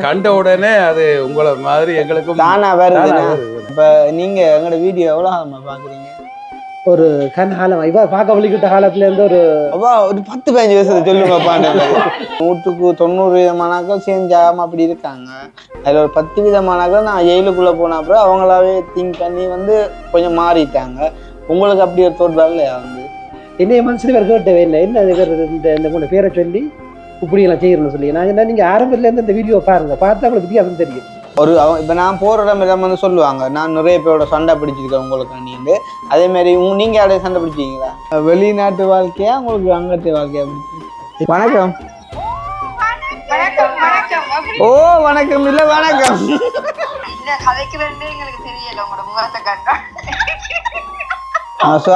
கண்ட உடனே அது உங்களை மாதிரி எங்களுக்கும் தானா வருது. இப்ப நீங்க எங்களோட வீடியோ எவ்வளவு காலமா பாக்குறீங்க? ஒரு கண் காலம் இவ பார்க்க வலிக்கிட்ட காலத்துல இருந்து ஒரு 10-15 வருஷத்தை சொல்லுங்கப்பா. 100க்கு 90 விதமானாக்கள் செஞ்சாம அப்படி இருக்காங்க. அதுல ஒரு 10 விதமானாக்கள் நான் ஜெயிலுக்குள்ள போன அப்புறம் அவங்களாவே திங்க் பண்ணி வந்து கொஞ்சம் மாறிட்டாங்க. உங்களுக்கு அப்படி ஒரு தோட் வரலையா? வந்து என்னைய மனசுல வேற கேட்டவே இல்லை. என்ன இந்த மூணு பேரை சொல்லி இப்படி எல்லாம் செய்யணும்னு சொல்லி நான் என்ன, நீங்க ஆரம்பத்துல இருந்து இந்த வீடியோ பாருங்க, பார்த்தா உங்களுக்கு வித்தியாசம் தெரியும். ஒரு இப்போ நான் போகிற இடம் வந்து சொல்லுவாங்க, நான் நிறைய பேரோட சண்டை பிடிச்சிருக்கேன் உங்களுக்கு. நீங்க அதே மாதிரி நீங்க யாரையும் சண்டை பிடிச்சிங்களா? வெளிநாட்டு வாழ்க்கையா உங்களுக்கு அங்கத்து வாழ்க்கையா பிடிச்சி? வணக்கம். ஓ வணக்கம். இல்ல வணக்கம்.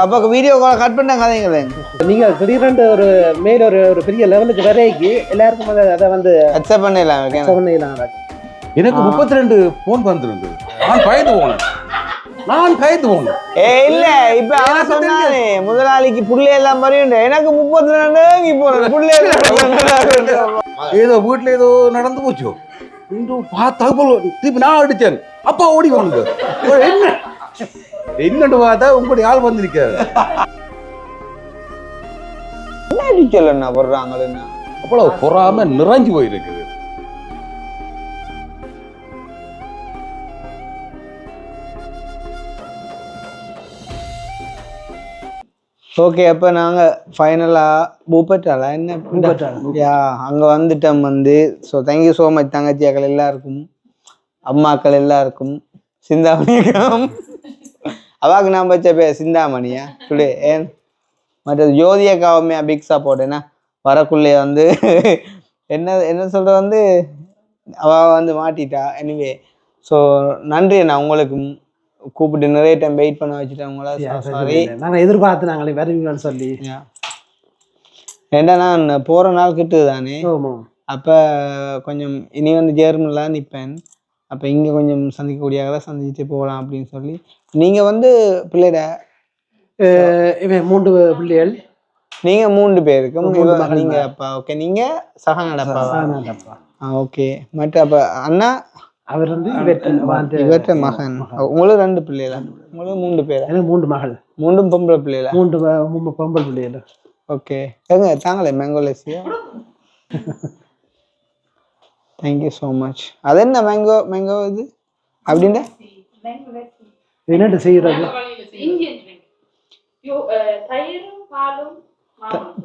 அப்போ வீடியோ கால் கட் பண்ண கதைங்களே. நீங்க திடீரென்று ஒரு மேல ஒரு பெரிய லெவலுக்கு வரைக்கு எல்லாருக்கும் அதை வந்து அக்செப்ட் பண்ணிடலாம். எனக்கு 32 போன் வந்திருந்தது. நான் பயந்து போனேன். இல்ல இப்ப அவன் சொன்னானே முதலாளிக்கு புள்ளை எல்லாம் மறையுண்டு. எனக்கு 32 போறேன் புள்ளை ஏதோ வீட்டுல ஏதோ நடந்து போச்சோ இன்று பார்த்தா திருப்பி நான் அடிச்சேன். அப்பா ஓடி வந்து என்னன்னு பார்த்தா உங்களுடைய ஆள் வந்திருக்காரு. என்ன அடிச்சலன்னா வர்றாங்களா? அவ்வளவு பொறாம நிறைஞ்சு போயிருக்குது. ஓகே, அப்போ நாங்கள் ஃபைனலாக பூப்பட்டாலா என்ன அங்கே வந்துட்டோம் வந்து. ஸோ தேங்க்யூ ஸோ மச் தங்கச்சியாக்கள் எல்லாருக்கும், அம்மாக்கள் எல்லாருக்கும், சிந்தாமணிக்கும். அவாக்கு நான் வச்ச பேர் சிந்தாமணியா டுடே. ஏன் மற்ற ஜோதியக்காவுமே பிக் சப்போர்ட். என்ன வரக்குள்ளே வந்து என்ன சொல்கிற வந்து அவள் வந்து மாட்டிட்டா. எனிவே ஸோ நன்றி அண்ணா உங்களுக்கும். கூப்பிட்டு நிறைய டைம் வெயிட் பண்ண வச்சுட்டேன். சாரி, நாங்கள் எதிர்பார்த்து நாங்களே வருவீங்கன்னு சொல்லி. ஏண்டா நான் போகிற நாள் கிட்டுது தானே. அப்போ கொஞ்சம் இனி வந்து ஜெர்மனில் நிற்பேன். அப்போ இங்கே கொஞ்சம் சந்திக்கக்கூடியவங்கள சந்திச்சுட்டு போகலாம் அப்படின்னு சொல்லி. நீங்கள் வந்து பிள்ளைட இவன் 3 பிள்ளைகள். நீங்கள் 3 பேருக்கும் நீங்கள் அப்பா. ஓகே, நீங்கள் சகநாடப்பா. ஓகே, மற்ற அப்போ அண்ணா அவர் வந்து இவற்ற மகன். உங்களுக்கு 2 பிள்ளைகளா? உங்களுக்கு 3 பேர்? எனக்கு 3 மகள். 3 பொம்பளை பிள்ளைகளா? 3 பொம்பளை பிள்ளைகள். ஓகே, எங்க தாங்களே மேங்கோலேசியா? Thank you so much. அது என்ன மேங்கோ இது அப்படின்னா என்னட்டு செய்யறது?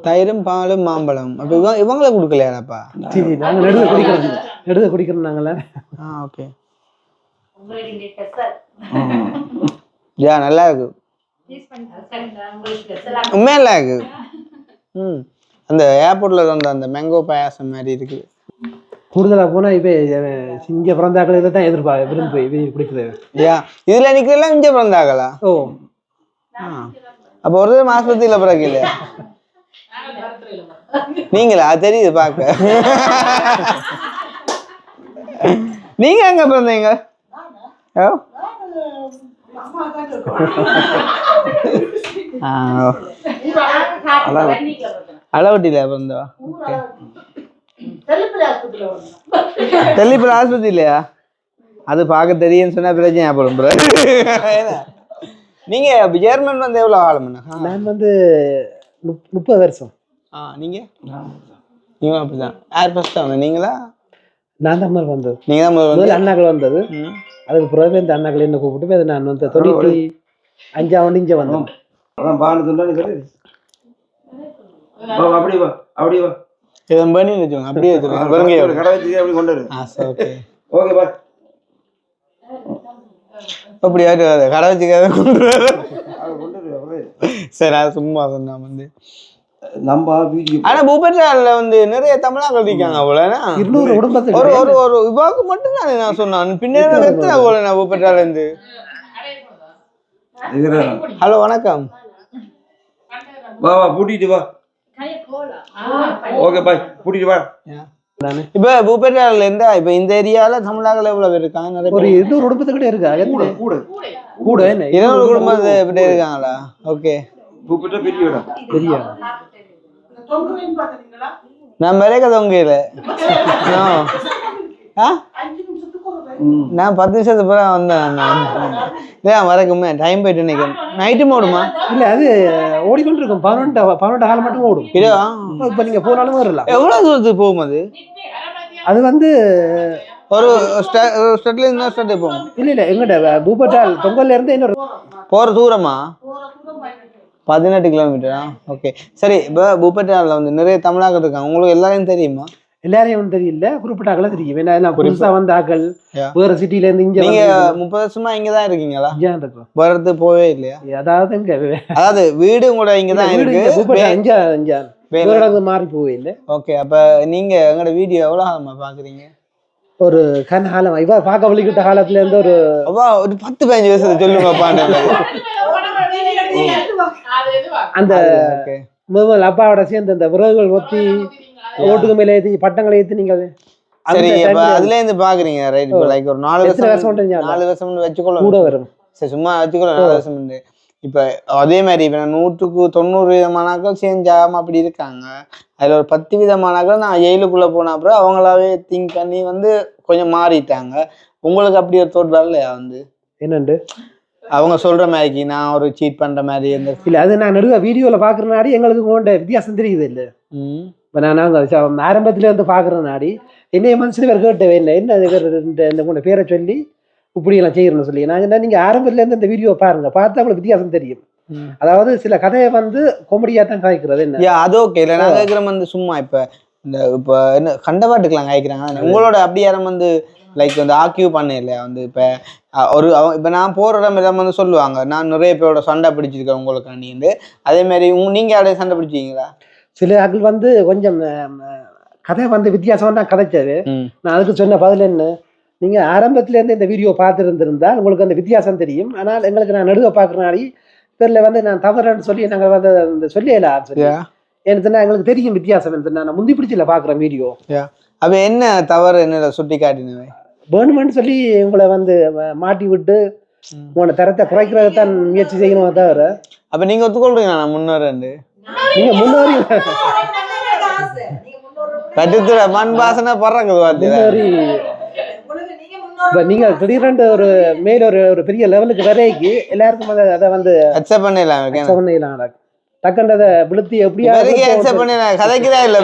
தயிரும் பாலும் மாம்பழம். அப்போ இவங்களை கொடுக்கலையாப்பா? சரி, நாங்கள் நெடுத குடிக்கிறோம் நாங்கள. ஓகே, யா நல்லா இருக்கு, உண்மையா நல்லா இருக்கு. அந்த ஏர்போர்ட்ல இருந்த அந்த மேங்கோ பாயாசம் மாதிரி இருக்கு. கூடுதலாக போனால் இப்போ இங்கே பிறந்தாக்கள் இதை தான் விரும்பி பிடிக்கிறது. யா இதில் நிற்கிறலாம் இங்கே பிறந்தாக்களா? ஓ, அப்போ ஒரு ஆஸ்பத்திரியில் பிறகு இல்லையா? நீங்களா? தெரியுது பார்க்க. நீங்க எங்க பிறந்தீங்க? அளவட்டில பிறந்தவா? தெல்லிப்பூர் ஆஸ்பத்திரி இல்லையா? அது பார்க்க தெரியுன்னு சொன்னா பிரச்சனை ஏற்படும். நீங்க ஜெர்மன் வந்து எவ்வளவு காலம்? நான் வந்து 30 வருஷம். நீங்க அப்படிதான். யார் ஃபர்ஸ்ட் வந்த? நீங்களா? நான் தான் வந்தது. நீங்க தான் முதல்ல அண்ணாக்கள் வந்தது. அதுக்கு பிறகு இந்த அண்ணாக்கள் என்ன கூப்பிட்டு நான் வந்து 95 இங்கே வந்தேன். அப்படியே அப்படி கடை வச்சுக்காத கொண்டு. சரி, அது சும்மா சொன்னா வந்து நம்ம வீடியோ. ஆனா பூபேட்டால வந்து நிறைய தமிழாக்கள் இருக்காங்க போல. 200 குடும்பத்துக்கு ஒரு இவாக்கு மட்டும் தானே நான் சொன்னேன். பின்னாடி எத்தனை போல நான் பூபேட்டால இருந்து. ஹலோ வணக்கம். வா கூட்டிட்டு வா. ஓகே பாய், கூட்டிட்டு வா. இப்ப பூபேட்டால இருந்தா இப்ப இந்த ஏரியால தமிழாக்கள் எவ்வளவு பேர் இருக்காங்க? நிறைய ஒரு 200 குடும்பத்துக்கிட்ட இருக்கா? கூட 200 குடும்பத்து இப்படி இருக்காங்களா? ஓகே, பூபேட்டா பெரிய இடம். பெரிய நான் மிளக தொங்கையில ஆ நான் 10 நிமிஷத்துக்கு பிறகு வந்தேன் நான் வரக்குமே டைம் போயிட்டு நினைக்கிறேன் நைட்டு ஓடுமா இல்ல அது ஓடிக்கொண்டு இருக்கும் 12 காலம் மட்டும் ஓடும் இதோ இப்ப நீங்க போனாலும் வரலாம் எவ்வளவு தூரத்துக்கு போகும் அது அது வந்து ஒரு ஸ்டெட்ல இருந்து ஸ்டெட் போகும் இல்ல எங்கட பூபட்டால் தொங்கல்ல இருந்து இன்னொரு போற தூரமா 18 கிலோமீட்டரா ஓகே சரி இப்போ பூப்பட்டால வந்து நிறைய தமிழாக்கள் இருக்காங்க உங்களுக்கு எல்லாரையும் தெரியுமா எல்லாரையும் தெரியல குறிப்பிட்ட ஆக்களை தெரியும் ஏன்னா புதுசா வந்த ஆக்கள் வேற சிட்டில இருந்து இங்க நீங்க 30 வருஷமா இங்கதான் இருக்கீங்களா இருக்கும் வரது போவே இல்லையா அதாவது இங்க அதாவது வீடு கூட இங்கதான் இருக்கு மாறி போவே இல்லை ஓகே அப்ப நீங்க எங்களோட வீடியோ எவ்வளவு காலமா பாக்குறீங்க ஒரு கண் காலம் இவ பார்க்க வலிக்கிட்ட காலத்துல இருந்து ஒரு ஒரு 10-15 வருஷத்தை சொல்லுங்க அந்த அப்பாவோட சேர்ந்து அந்த விறகுகள் ஒத்தி ஓட்டுக்கு மேல ஏத்தி பட்டங்களை ஏத்தி நீங்க சரி அப்ப அதுல இருந்து பாக்குறீங்க ரைட் லைக் ஒரு 4 வருஷம் வச்சுக்கொள்ள கூட வரும் சரி சும்மா வச்சுக்கொள்ள 4 வருஷம் இப்ப அதே மாதிரி இப்ப 100க்கு 90 விதமானாக்கள் சேஞ்ச் ஆகாம அப்படி இருக்காங்க அதுல ஒரு 10 விதமானாக்கள் நான் ஜெயிலுக்குள்ள போன அப்புறம் அவங்களாவே திங்க் பண்ணி வந்து கொஞ்சம் மாறிட்டாங்க உங்களுக்கு அப்படி ஒரு தோட் வரலையா வந்து என்னண்டு அவங்க சொல்ற மாதிரி நான் ஒரு சீட் பண்ற மாதிரி இல்ல அது நான் நடுவ வீடியோல பாக்குறனாடி எங்களுக்கு கொண்ட வித்தியாசம் தெரியுது இல்ல இப்ப நான் ஆரம்பத்துல இருந்து பாக்குறனாடி என்னைய மனசுல வேற கேட்டவே இல்லை என்ன இந்த மூணு பேரை சொல்லி இப்படி எல்லாம் செய்யணும்னு சொல்லி நான் நீங்க ஆரம்பத்துல இருந்து இந்த வீடியோ பாருங்க பார்த்தா உங்களுக்கு வித்தியாசம் தெரியும் அதாவது சில கதையை வந்து காமெடியா தான் காய்க்கிறது என்ன அது ஓகே இல்ல நான் கேட்கிறேன் வந்து சும்மா இப்ப என்ன கண்டபாட்டுக்கெல்லாம் காய்க்கிறாங்க உங்களோட அப்படி யாரும் வந்து லைக் வந்து ஆக்கியூ பண்ண இல்லையா வந்து இப்ப நான் போற இடம் வந்து சொல்லுவாங்க நான் நிறைய பேரோட சண்டை பிடிச்சிருக்கேன் உங்களுக்கு அதே மாதிரி நீங்க யாரைய சண்டை பிடிச்சிங்களா சில ஆக்கள் வந்து கொஞ்சம் கதை வந்து வித்தியாசமா தான் கதைச்சாரு நான் அதுக்கு சொன்ன பதில் என்ன நீங்க ஆரம்பத்துல இருந்து இந்த வீடியோ பார்த்துருந்திருந்தா உங்களுக்கு அந்த வித்தியாசம் தெரியும் ஆனால் எங்களுக்கு நான் நடுவ பாக்குறனாடி பேர்ல வந்து நான் தவறுன்னு சொல்லி நாங்க வந்து இந்த சொல்லியல எனக்கு எங்களுக்கு தெரியும் வித்தியாசம் நான் முந்தி பிடிச்சல பாக்குறேன் வீடியோ அப்ப என்ன தவறு என்ன சுட்டி காட்டினவை வேணுமென்னு சொல்லி உங்களை வந்து மாட்டி விட்டு உங்களோட தரத்தை குறைக்கிறதான் முயற்சி செய்யணும் தவிர அப்ப நீங்க ஒத்துக்கொள்றீங்க நான் முன்னோரு நீங்க முன்னோரி கட்டுத்துற மண் வாசனை பறக்குது நீங்க திடீரென்று ஒரு மேல ஒரு பெரிய லெவலுக்கு வரைக்கு எல்லாருக்கும் அதை வந்து அக்செப்ட் பண்ணிடலாம் டக்குன்றத விழுத்தி எப்படியா கதைக்குதா இல்ல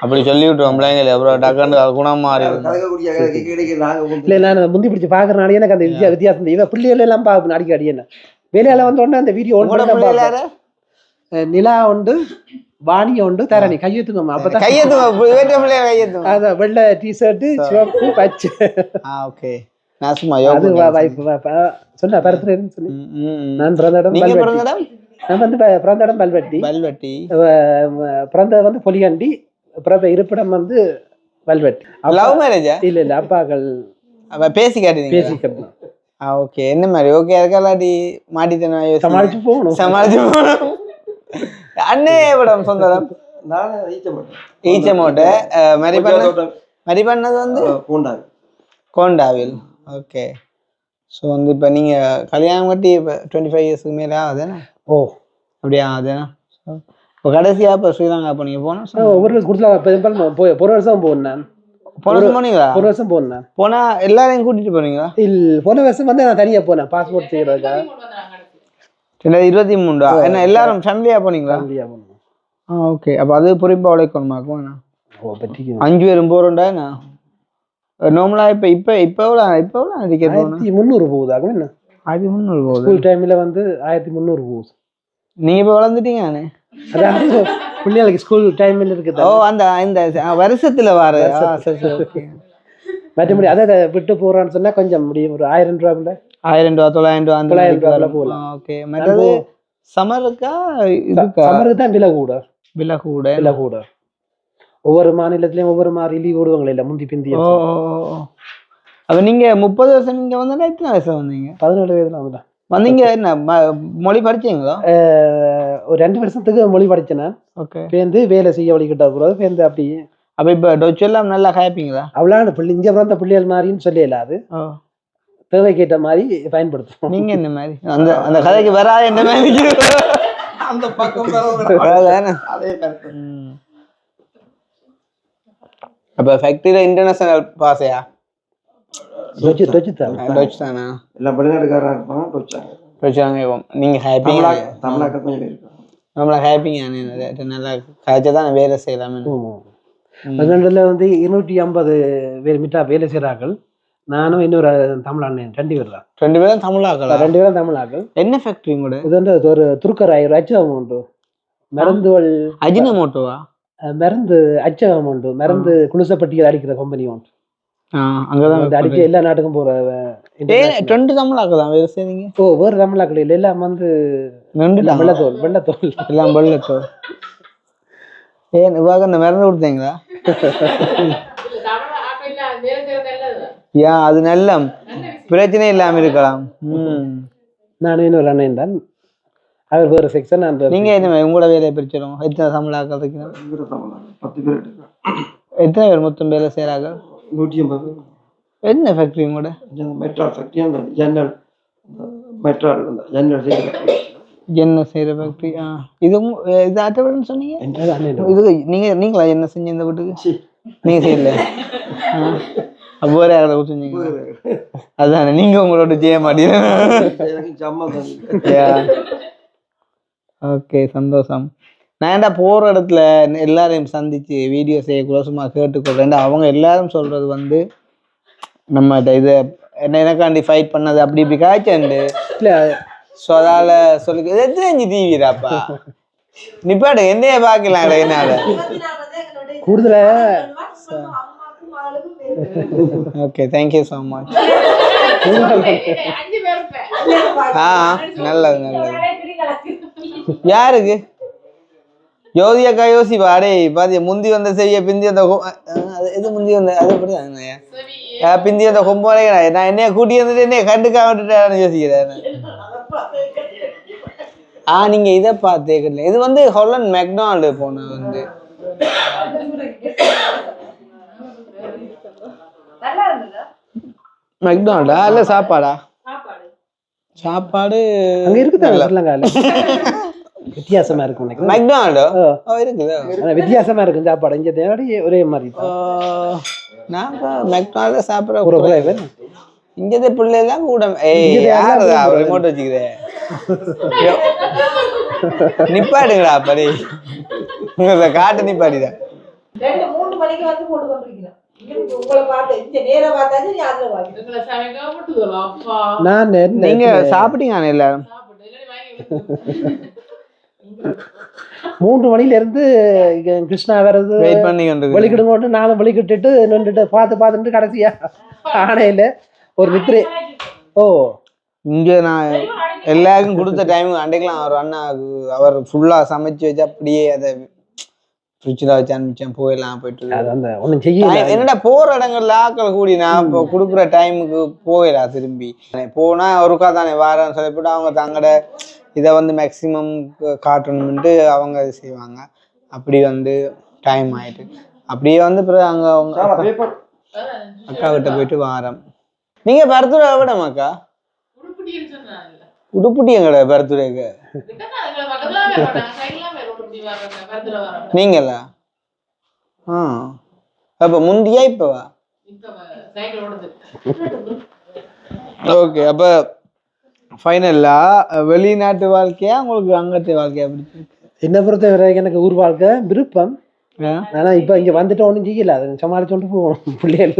அப்படி சொல்லி விட்டுருவோம் பிள்ளைங்க அப்புறம் டக்குன்னு குணம் மாறி இல்ல நான் முந்தி பிடிச்சி பாக்குறனாலே எனக்கு அந்த வித்தியாசம் இவ பிள்ளைகள் எல்லாம் பாப்பேன் அடிக்கடி என்ன வேலையால வந்த உடனே அந்த வீடியோ நிலா உண்டு வாணி உண்டு தரணி கையெழுத்துக்கோமா அப்பதான் கையெழுத்து வெள்ளை டிஷர்ட் சிவப்பு பச்சை ஓகே நான் சும்மா சொன்ன பரத்துறேன்னு சொல்லி நான் பிறந்த இடம் நான் வந்து பிறந்த இடம் பல்வெட்டி பிறந்த வந்து பொலியாண்டி பிறந்த இருப்பிடம் வந்து பல்வெட்டி லவ் மேரேஜா இல்ல அப்பாக்கள் பேசி காட்டி ஓகே என்ன மாதிரி ஓகே அதுக்காடி மாட்டித்தன சமாளிச்சு போகணும் அண்ணே படம் சொந்தம் ஈச்சமோட்டை மரி பண்ணது வந்து கோண்டாவில் ஓகே ஸோ வந்து இப்போ நீங்கள் கல்யாணம் கட்டி இப்போ 25 இயர்ஸ்க்கு மேலே ஆகுதுண்ணே அப்படியா ஆகுதுண்ணா இப்போ கடைசியாக இப்போ ஸ்ரீலங்கா இப்போ நீங்கள் போனோம் ஒவ்வொரு கொடுத்துல ஒரு வருஷம் போனேன் போன வருஷம் போனீங்களா ஒரு வருஷம் போனேன் போனா எல்லாரையும் கூட்டிட்டு போனீங்களா போன வருஷம் வந்து நான் தனியா போனேன் பாஸ்போர்ட் செய்யறதுக்காக 2023 என்ன எல்லாரும் ஃபேமிலியா போனீங்களா ஓகே அப்ப அது புரிப்பா உழைக்கணுமாக்கும் 5 பேரும் போறோம்டா என்ன நார்மலா இப்ப எவ்வளவு டிக்கெட் 1300 போகுதாகும் என்ன 1300 போகுது ஸ்கூல் டைம்ல வந்து 1300 போகுது நீங்க இப்ப வளர்ந்துட்டீங்க நானே அதாவது பிள்ளைகளுக்கு ஸ்கூல் டைம்ல இருக்குது இந்த வருஷத்துல வர மற்றபடி அதை விட்டு போறான்னு சொன்னா கொஞ்சம் முடியும் ஒரு 1000 ரூபாய்ல 1000 ரூபாய் 900 ரூபாய்ல போகலாம் ஓகே மற்றது சம்மருக்கு தான் விலை கூட ஒவ்வொரு மாநிலத்திலயும் ஒவ்வொரு மாதிரி லீவ் விடுவாங்களே இல்ல முந்தி பிந்தி அப்ப நீங்க 30 வருஷம் நீங்க வந்தா எத்தனை வயசுல வந்தீங்க 17 வயதுல வந்தீங்க என்ன மொழி படிச்சீங்களா ஒரு 2 வருஷத்துக்கு மொழி படிச்சேன் ஓகே பேருந்து வேலை செய்ய வழிகிட்ட போறது பேருந்து அப்படி அப்ப இப்ப டொச் எல்லாம் நல்லா கேப்பீங்களா அவ்வளவு இங்க பிறந்த பிள்ளைகள் மாதிரின்னு சொல்லல அது தேவைக்கேற்ற மாதிரி பயன்படுத்துவோம். நீங்க என்ன மாதிரி அந்த அந்த கதைக்கு வராது என்ன மாதிரி அந்த பக்கம் அதே கருத்து. அப்ப ஃபேக்டரியில இன்டர்நேஷனல் பாசையா டச் தானா எல்லாம் வெளிநாட்டுக்காரா இருப்பாங்க டொச்சாங்க. டச்சாங்க. நீங்க ஹாப்பிங்க தமிழாக்கள் கொஞ்சம் பேர் இருக்காங்க. நம்மள ஹாப்பிங்க நல்லா கதைச்சா தான் வேலை செய்யலாமே. வெளிநாட்டுல வந்து 250 பேர் மிட்டா வேலை செய்கிறார்கள். நானும் இன்னொரு தமிழ் அண்ணன் 2 பேர் தான். 2 பேரும் தமிழாக்களா? 2 பேரும் தமிழாக்கள். என்ன ஃபேக்டரி கூட இது வந்து ஒரு துருக்கராய் ஒரு அச்சகம் உண்டு. மருந்துகள் அஜினமோட்டோவா? மருந்து அச்சகம் உண்டு. மருந்து குளிசப்பட்டியில் அடிக்கிற கம்பெனி உண்டு. அங்கதான் அடிக்க எல்லா நாட்டுக்கும் போற. 2 தமிழாக்கள் தான் வேலை செய்றீங்க? வேறு தமிழாக்கள் இல்லை, எல்லாம் வந்து வெள்ளத்தோல் எல்லாம் வெள்ளத்தோல். ஏன் இவாக அந்த மருந்து கொடுத்தீங்களா? ஏன் அது நல்ல பிரச்சனை இல்லாம இருக்கலாம். நான் இன்னொரு அண்ணன் தான், அவர் வேறு செக்ஷன். நீங்க என்ன உங்களோட வேலையை பிரிச்சிடும்? எத்தனை தமிழாக்கள் இருக்கீங்க? 10 பேர். எத்தனை பேர் மொத்தம் வேலை செய்யறாங்க? 150. என்ன ஃபேக்டரி கூட? மெட்ரால் ஃபேக்டரி. அந்த ஜன்னல் மெட்ரால் ஜன்னல் என்ன செய்யற ஃபேக்டரி. இதுவும் இது ஆட்டோன்னு சொன்னீங்க. இது நீங்களா என்ன செஞ்ச இந்த வீட்டுக்கு? நீங்க செய்யல? அப்போ வேற யாராவது செஞ்சீங்க? அதானே நீங்க உங்களோட செய்ய மாட்டீங்க. ஓகே, சந்தோஷம். நான் ஏன்டா போற இடத்துல எல்லாரையும் சந்திச்சு வீடியோ செய்யக்கூட சும்மா கேட்டுக்கொள்றேன். அவங்க எல்லாரும் சொல்றது வந்து நம்ம இதை எனக்காண்டி ஃபைட் பண்ணது அப்படி இப்படி காய்ச்சண்டு. ஸோ அதால சொல்லி எத்தனை தீவிராப்பா நிப்பாடு என்னைய பார்க்கலாம் என்னால கூடுதல. Okay, thank you so much. நல்லது நல்லது. யாருக்கு? ஜோதியக்கா யோசிப்பா. அடே பாத்தியா, முந்தி வந்த சரியா பிந்தி வந்த இது முந்தி வந்த அது அப்படிதான் பிந்தி வந்த கொம்போலே நான் என்னைய கூட்டி வந்துட்டு என்னைய கண்டுக்காம விட்டுட்டேன்னு யோசிக்கிறேன். நீங்க இதை பார்த்தேன். இது வந்து ஹாலண்ட் மெக்டானல்டு போன வந்து மெக்டானல்டா இல்ல சாப்பாடா? சாப்பாடு அங்க இருக்குதா? வித்தியாசமா இருக்கும். மெக்டானல்டா இருக்குதா? வித்தியாசமா இருக்கும் சாப்பாடு. இங்க தேடி ஒரே மாதிரி. நாங்க மெக்டானல்ல சாப்பிட இங்கதே பிள்ளைலாம் கூட ரிமோட் வச்சுக்கிறேன். நிப்பாடுங்களா படி காட்டு நிப்பாடிதான். 2-3 மணிக்கு வந்து போட்டு கொண்டிருக்கிறேன். உங்களை பார்த்து இந்த நேரா பார்த்தாச்சு நீ அதுல வாங்க. நீங்க சாப்பிட்டீங்க எல்லாரும்? 3 மணில இருந்து கிருஷ்ணா வர்றது வெயிட் பண்ணி வெளிக்கிடுங்க. நானும் வெளிக்கிட்டு நின்றுட்டு பார்த்துட்டு கடைசியா ஆனையில ஒரு நித்திரை. இங்க நான் எல்லாருக்கும் கொடுத்த டைம் அன்றைக்கெல்லாம் அவர் அண்ணா அவர் ஃபுல்லா சமைச்சு வச்சு அப்படியே அதை ஃப்ரிட்ஜில் வச்சு அனுப்பிச்சேன். போயிடலாம் போயிட்டு ஒன்றும் செய்ய என்னடா போற இடங்கள்ல ஆக்கள் கூடி நான் இப்போ கொடுக்குற டைமுக்கு போயிடலாம். திரும்பி போனா ஒருக்கா தானே வாரன்னு சொல்லி போட்டு அவங்க தங்கட இதை வந்து மேக்சிமம் காட்டணும்ட்டு அவங்க இது செய்வாங்க. அப்படி வந்து டைம் ஆயிட்டு அப்படியே வந்து பிறகு அங்கே அவங்க அக்கா கிட்ட போயிட்டு வாரம். நீங்க பர்த்டே விடமாக்கா? உடுப்புட்டி எங்கட பர்த்டேக்கு நீங்களா? அப்ப முந்தியா இப்பவா? ஓகே, அப்ப ஃபைனலா வெளிநாட்டு வாழ்க்கையா உங்களுக்கு அங்கத்து வாழ்க்கையா பிடிச்சிருக்கு? என்ன பொறுத்த வரைக்கும் எனக்கு ஊர் வாழ்க்கை விருப்பம். ஆனா இப்ப இங்க வந்துட்டு ஒண்ணும் செய்யல, அதை சமாளிச்சுட்டு போகணும் பிள்ளைகள்.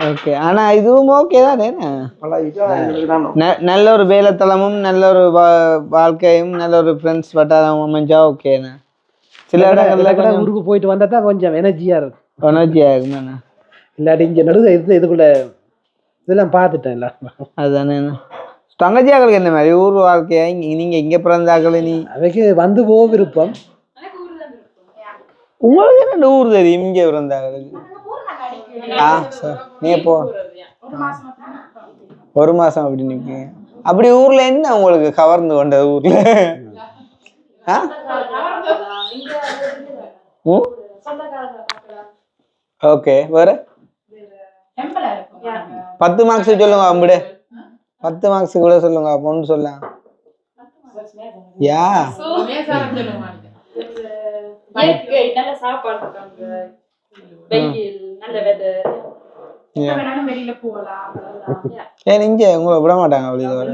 ஓகே, ஆனா இதுவும் ஓகே தானே. நல்ல ஒரு வேலைத்தளமும் நல்ல ஒரு வாழ்க்கையும் நல்ல ஒரு ஃப்ரெண்ட்ஸ் வட்டாரம் அமைஞ்சா ஓகேண்ணா. சில இடங்கள்ல ஊருக்கு போயிட்டு வந்தா தான் கொஞ்சம் எனர்ஜியா இருக்கும். எனர்ஜியா இருக்குண்ணா. இல்லாட்டி இங்க நடுவு இதுக்குள்ள இதெல்லாம் பார்த்துட்டேன் எல்லாரும். அதுதானே. தங்கச்சியாக்களுக்கு என்ன மாதிரி ஊர் வாழ்க்கையா? நீங்க இங்க பிறந்தாக்கள் நீ அவைக்கு வந்து போக விருப்பம். உங்களுக்கு என்ன ஊர் தெரியும் இங்க பிறந்தாக்களுக்கு? நீங்க போ 1 மாசம் அப்படி நிக்க. அப்படி ஊர்ல என்ன உங்களுக்கு கவர்ந்து கொண்டது ஊர்ல? ஓகே, வேற 10 மார்க்ஸ் சொல்லுங்க. அம்புடு 10 மார்க்ஸ் கூட சொல்லுங்க பொண்ணு சொல்ல யா நல்ல சாப்பாடு இருக்காங்க வெயில் நல்ல வெதர் வேணாலும் வெளியில போகலாம் ஏன் இங்க உங்களை விட மாட்டாங்க வெளியில வர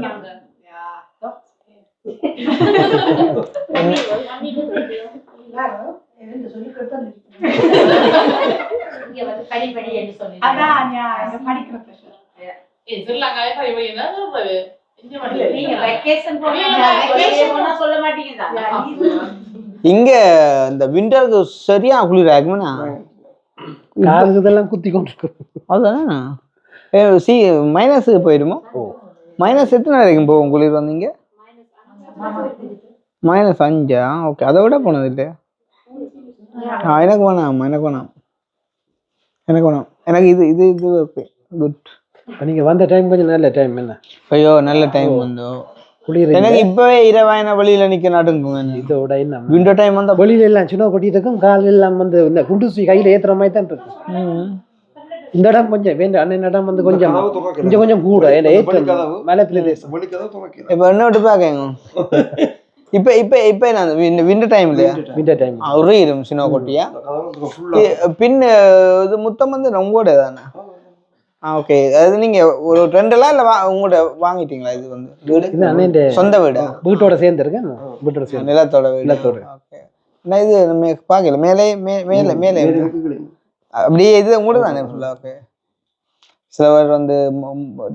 இங்க இந்த விண்டருக்கு சரியா குளிர் ஆகுமா காதுதெல்லாம் குத்தி கொண்டு அதுதானே மைனஸுக்கு போயிடுமோ மைனஸ் எத்தனை வரைக்கும் போகும் குளிர் வந்தீங்க -5 ஓகே அதை விட போனது இல்லையா எனக்கு வேணாம் எனக்கு இது இது இது ஓகே குட் நீங்க வந்த டைம் கொஞ்சம் நல்ல டைம் என்ன ஐயோ நல்ல டைம் வந்தோம் குளிர் எனக்கு இப்பவே இரவாயின வெளியில நிக்க நடுங்குங்க இதோட என்ன விண்டோ டைம் வந்தா வெளியில எல்லாம் சின்ன கொட்டிட்டு இருக்கும் கால் எல்லாம் வந்து இந்த குண்டுசி கையில ஏத்துற மாதிரி தான் இருக்கு இந்த இடம் கொஞ்சம் வேண்டாம் அண்ணன் இடம் வந்து கொஞ்சம் கொஞ்சம் கூட மலை பிரதேசம் இப்ப என்ன விட்டு பாக்கங்க இப்ப நான் விண்டர் டைம் இல்லையா விண்டர் டைம் உரியும் சின்ன கொட்டியா பின் இது முத்தம் வந்து உங்களோட தானே ஓகே அது நீங்க ஒரு 2 இல்ல உங்களோட வாங்கிட்டீங்களா இது வந்து வீடு சொந்த வீடா வீட்டோட சேர்ந்து இருக்கேன் வீட்டோட சேர்ந்து நிலத்தோட வீடு ஓகே நான் இது நம்ம பாக்கல மேலே மேலே அப்படியே இது கூட தானே ஃபுல்லா ஓகே சிலவர் வந்து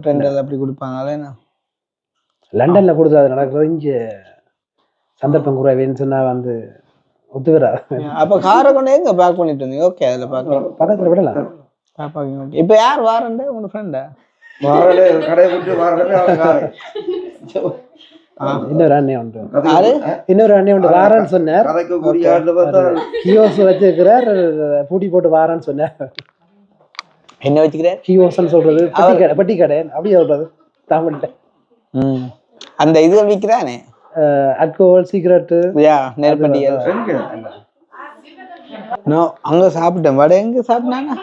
2 அப்படி கொடுப்பாங்களே என்ன லண்டன்ல கொடுத்து அது நடக்கிறது இங்க சந்தர்ப்பம் குறைவேன்னு சொன்னா வந்து ஒத்துக்கிறா அப்ப காரை கொண்டு எங்க பேக் பண்ணிட்டு இருந்தீங்க ஓகே அதுல பக்கத்துல விடலாம் இப்ப யார் வாரண்டே உங்க ஃப்ரெண்டா இன்னொரு அண்ணன் உண்டு வாரான்னு சொன்னார் கியோஸ் வச்சிருக்கிறார் பூட்டி போட்டு வாரான்னு சொன்னார் என்ன வச்சுக்கிறார் கியோஸ்ன்னு சொல்றது பட்டி கடை அப்படி சொல்றது தமிழ்ல அந்த இது விற்கிறானே அல்கோஹால் சிகரெட் நெருப்பட்டி அங்க சாப்பிட்டேன் வடை எங்க சாப்பிட்டானா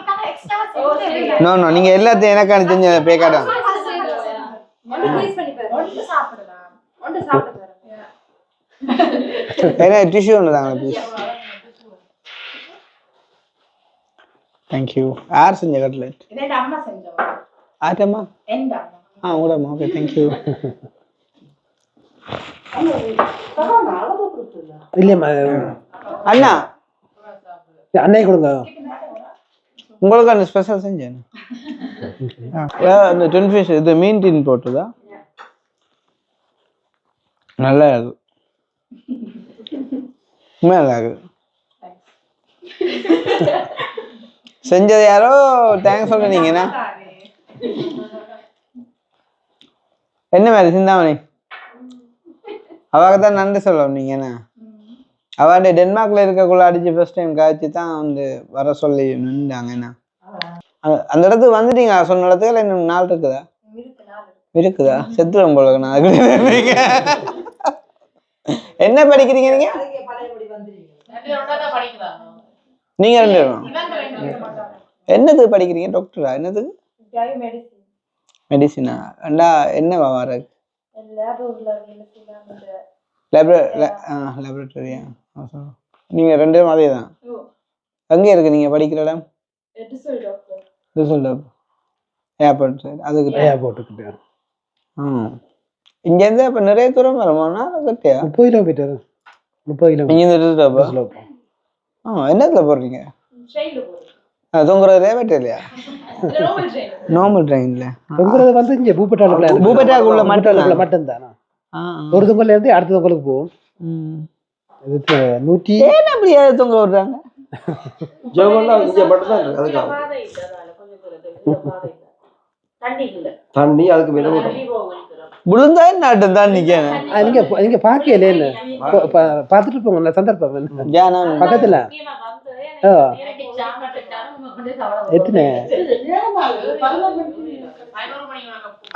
நோ நீங்க எல்லாத்தையும் எனக்கு அனுப்பிச்சு பே காட்டாங்க ஏன்னா டிஷ்யூ ஒன்று தாங்க ப்ளீஸ் தேங்க்யூ யார் செஞ்ச கட்லெட் ஆட்டம்மா உங்களம்மா ஓகே தேங்க்யூ இல்லையம்மா அண்ணா அண்ணே கொடுங்க உங்களுக்கு அந்த ஸ்பெஷல் செஞ்சேன் அந்த டென் ஃபிஷ் இது மீன் டீன் போட்டுதா நல்லா இருக்கு நல்லா இருக்கு செஞ்சது யாரோ தேங்க்ஸ் சொல்றீங்கன்னா என்ன மாதிரி சிந்தாமணி அவதான் நன்றி சொல்லணும் நீங்க என்ன அவன் டென்மார்க்ல இருக்கக்குள்ள அடிச்சு ஃபர்ஸ்ட் டைம் காய்ச்சி தான் வந்து வர சொல்லி நின்றாங்க என்ன அந்த இடத்துக்கு வந்துட்டீங்க சொன்ன இடத்துக்கு இன்னும் நாள் இருக்குதா செத்துடும் போல நான் என்ன படிக்கிறீங்க நீங்க 2 பேரும் என்னது படிக்கிறீங்க டாக்டரா என்னதுக்கு மெடிசினா என்ன வர லேபரேட்டரியா நீங்க 2 பேரும் அதே தான் அங்கே இருக்கு நீங்க படிக்கிற இடம் ஏர்போர்ட் சைடு அதுக்கு ஏர்போர்ட்டுக்கு இங்க இருந்து அப்ப நிறைய தூரம் வருமானா கட்டியா 30 கிலோமீட்டர் 30 கிலோமீட்டர் இங்க இருந்து என்னத்துல போறீங்க தொங்குறது ரேவட் இல்லையா நார்மல் ட்ரெயின்ல தொங்குறது வந்து இங்க பூபட்டாக்குள்ள மட்டும் தானா ஒரு தொங்கல்ல இருந்து அடுத்த தொங்கலுக்கு போகும் இது 100 ஏன் அப்படி தொங்க விடுறாங்க தண்ணி அதுக்கு விழுந்தா நாட்டம் தான் நீங்க பாக்கல என்ன பாத்துட்டு போங்க சந்தர்ப்பம் பக்கத்துல எத்தனை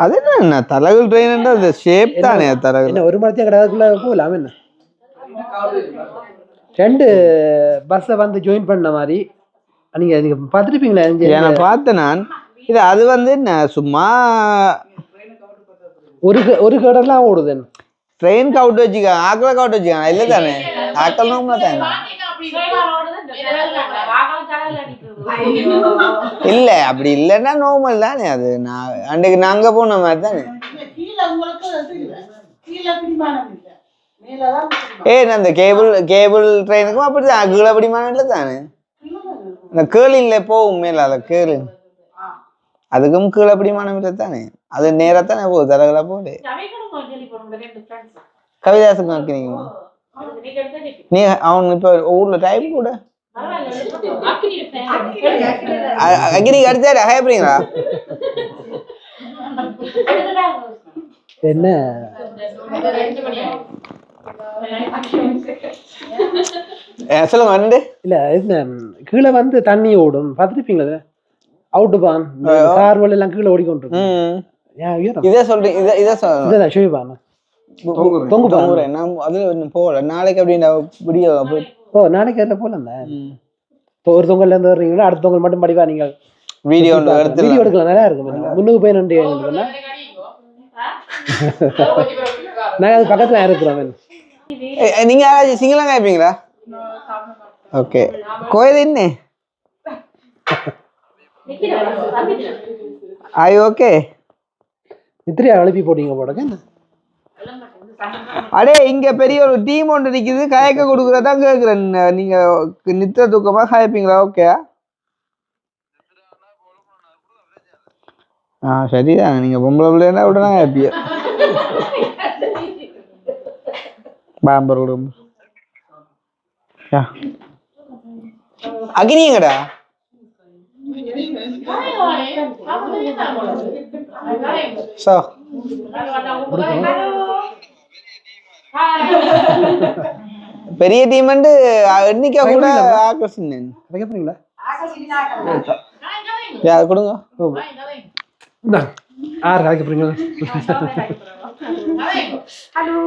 அது என்ன தலகுல் ட்ரெயின் ஷேப் தானே தலகுல் ஒரு மணி கடக்குள்ள போகலாம் என்ன 2 பஸ்ஸை வந்து ஜாயின் பண்ண மாதிரி நீங்க பார்த்துருப்பீங்களா நான் பார்த்தேன் நான் இது அது வந்து என்ன சும்மா ஒரு கேடெல்லாம் ஓடுது ட்ரெயின் கவுட் வச்சுக்காங்க ஆக்களை கவுட் வச்சுக்காங்க இல்லை தானே ஆக்கள் நோம்புனா தானே இல்ல அப்படி இல்லைன்னா நார்மல் தானே அது நான் அன்றைக்கு நாங்க போன மாதிரி தானே அந்த கேபிள் ட்ரெயினுக்கும் அப்படிதான் கீழே பிடிமானம் இல்லை தானே இந்த கேர்லின்ல போகும் மேல அத கேர்லு அதுக்கும் கீழே பிடிமானம் இல்லை தானே அது நேரா தானே போகுது தரகளா போகுது கவிதாசுக்கு நினைக்கிறீங்களா நீ அவன் இப்ப ஊர்ல டைம் கூட அக்னி அடிச்சாரு ஹயப்படுறீங்களா என்ன சொல்லுங்க வந்து இல்ல என்ன கீழே வந்து தண்ணி ஓடும் பார்த்துருப்பீங்களா அவுட்டு பான் கார்வல் எல்லாம் கீழே ஓடிக்கொண்டிருக்கும் இதே சொல்றீங்க இதான் ஷோபான் தொங்கு பாருங்க நான் அது போகல நாளைக்கு அப்படின்னா வீடியோ ஓ நாளைக்கு அதில் போகலாம் இப்போ ஒரு தொங்கல்ல இருந்து வர்றீங்களா அடுத்த தொங்கல் மட்டும் படிவா நீங்கள் வீடியோ எடுக்கலாம் நல்லா இருக்கும் முன்னுக்கு போய் நன்றி நாங்கள் அது பக்கத்துல இருக்கிறோம் நீங்க யாராச்சும் சிங்களம் கேட்பீங்களா ஓகே கோயில் என்ன ஐ ஓகே இத்திரியா அனுப்பி போட்டீங்க போடக்க அடே இங்க பெரிய ஒரு டீம் ஒன்று நிக்குது கயக்க கொடுக்குறதா கேக்குறேன் நீங்க நித்திர தூக்கமா காய்ப்பீங்களா ஓகே சரிதான் நீங்க பொம்பளை பிள்ளைன்னா விடனா ஹாப்பியா பாம்பர் விடும் அக்னிங்கடா சோ பெரிய டீம் எண்ணிக்கை கூட ஆக்கர்ஷன் கொடுங்க ஆறு கதைக்க போறீங்களா ஹலோ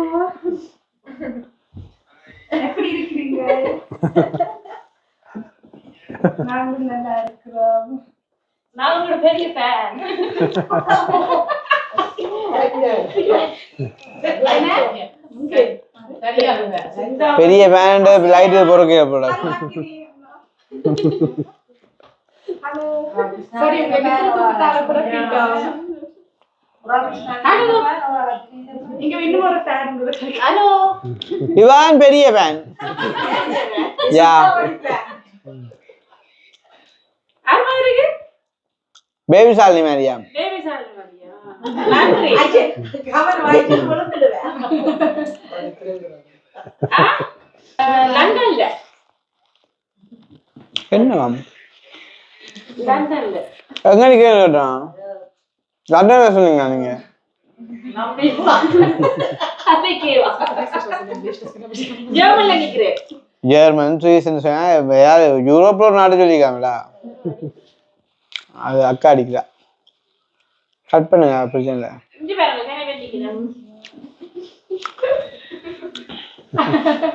எப்படி இருக்கீங்க நாங்களும் நல்லா இருக்கிறோம் நான் உங்களோட பெரிய ஃபேன் பெரிய ஃபேன் லைட் பொறுக்க போட ஹலோ சரி இங்க இன்னும் ஒரு ஃபேன் ஹலோ இவான் பெரிய ஃபேன் யா ஆமாங்க பேபி சாலினி மாதிரியா பேபி சாலினி மாதிரியா நன்றி கவர் வாங்கி கொடுத்துடுவேன் லண்டன்ல என்னவாம் லண்டன்ல எங்க கேட்டான் லண்டன்ல சொன்னீங்க நீங்க ஜெர்மன் சுவிஸ் யூரோப்ல ஒரு நாடு சொல்லிக்காங்களா அது அக்கா அடிக்கிறா கட் பண்ணுங்க பிரச்சனை இல்லை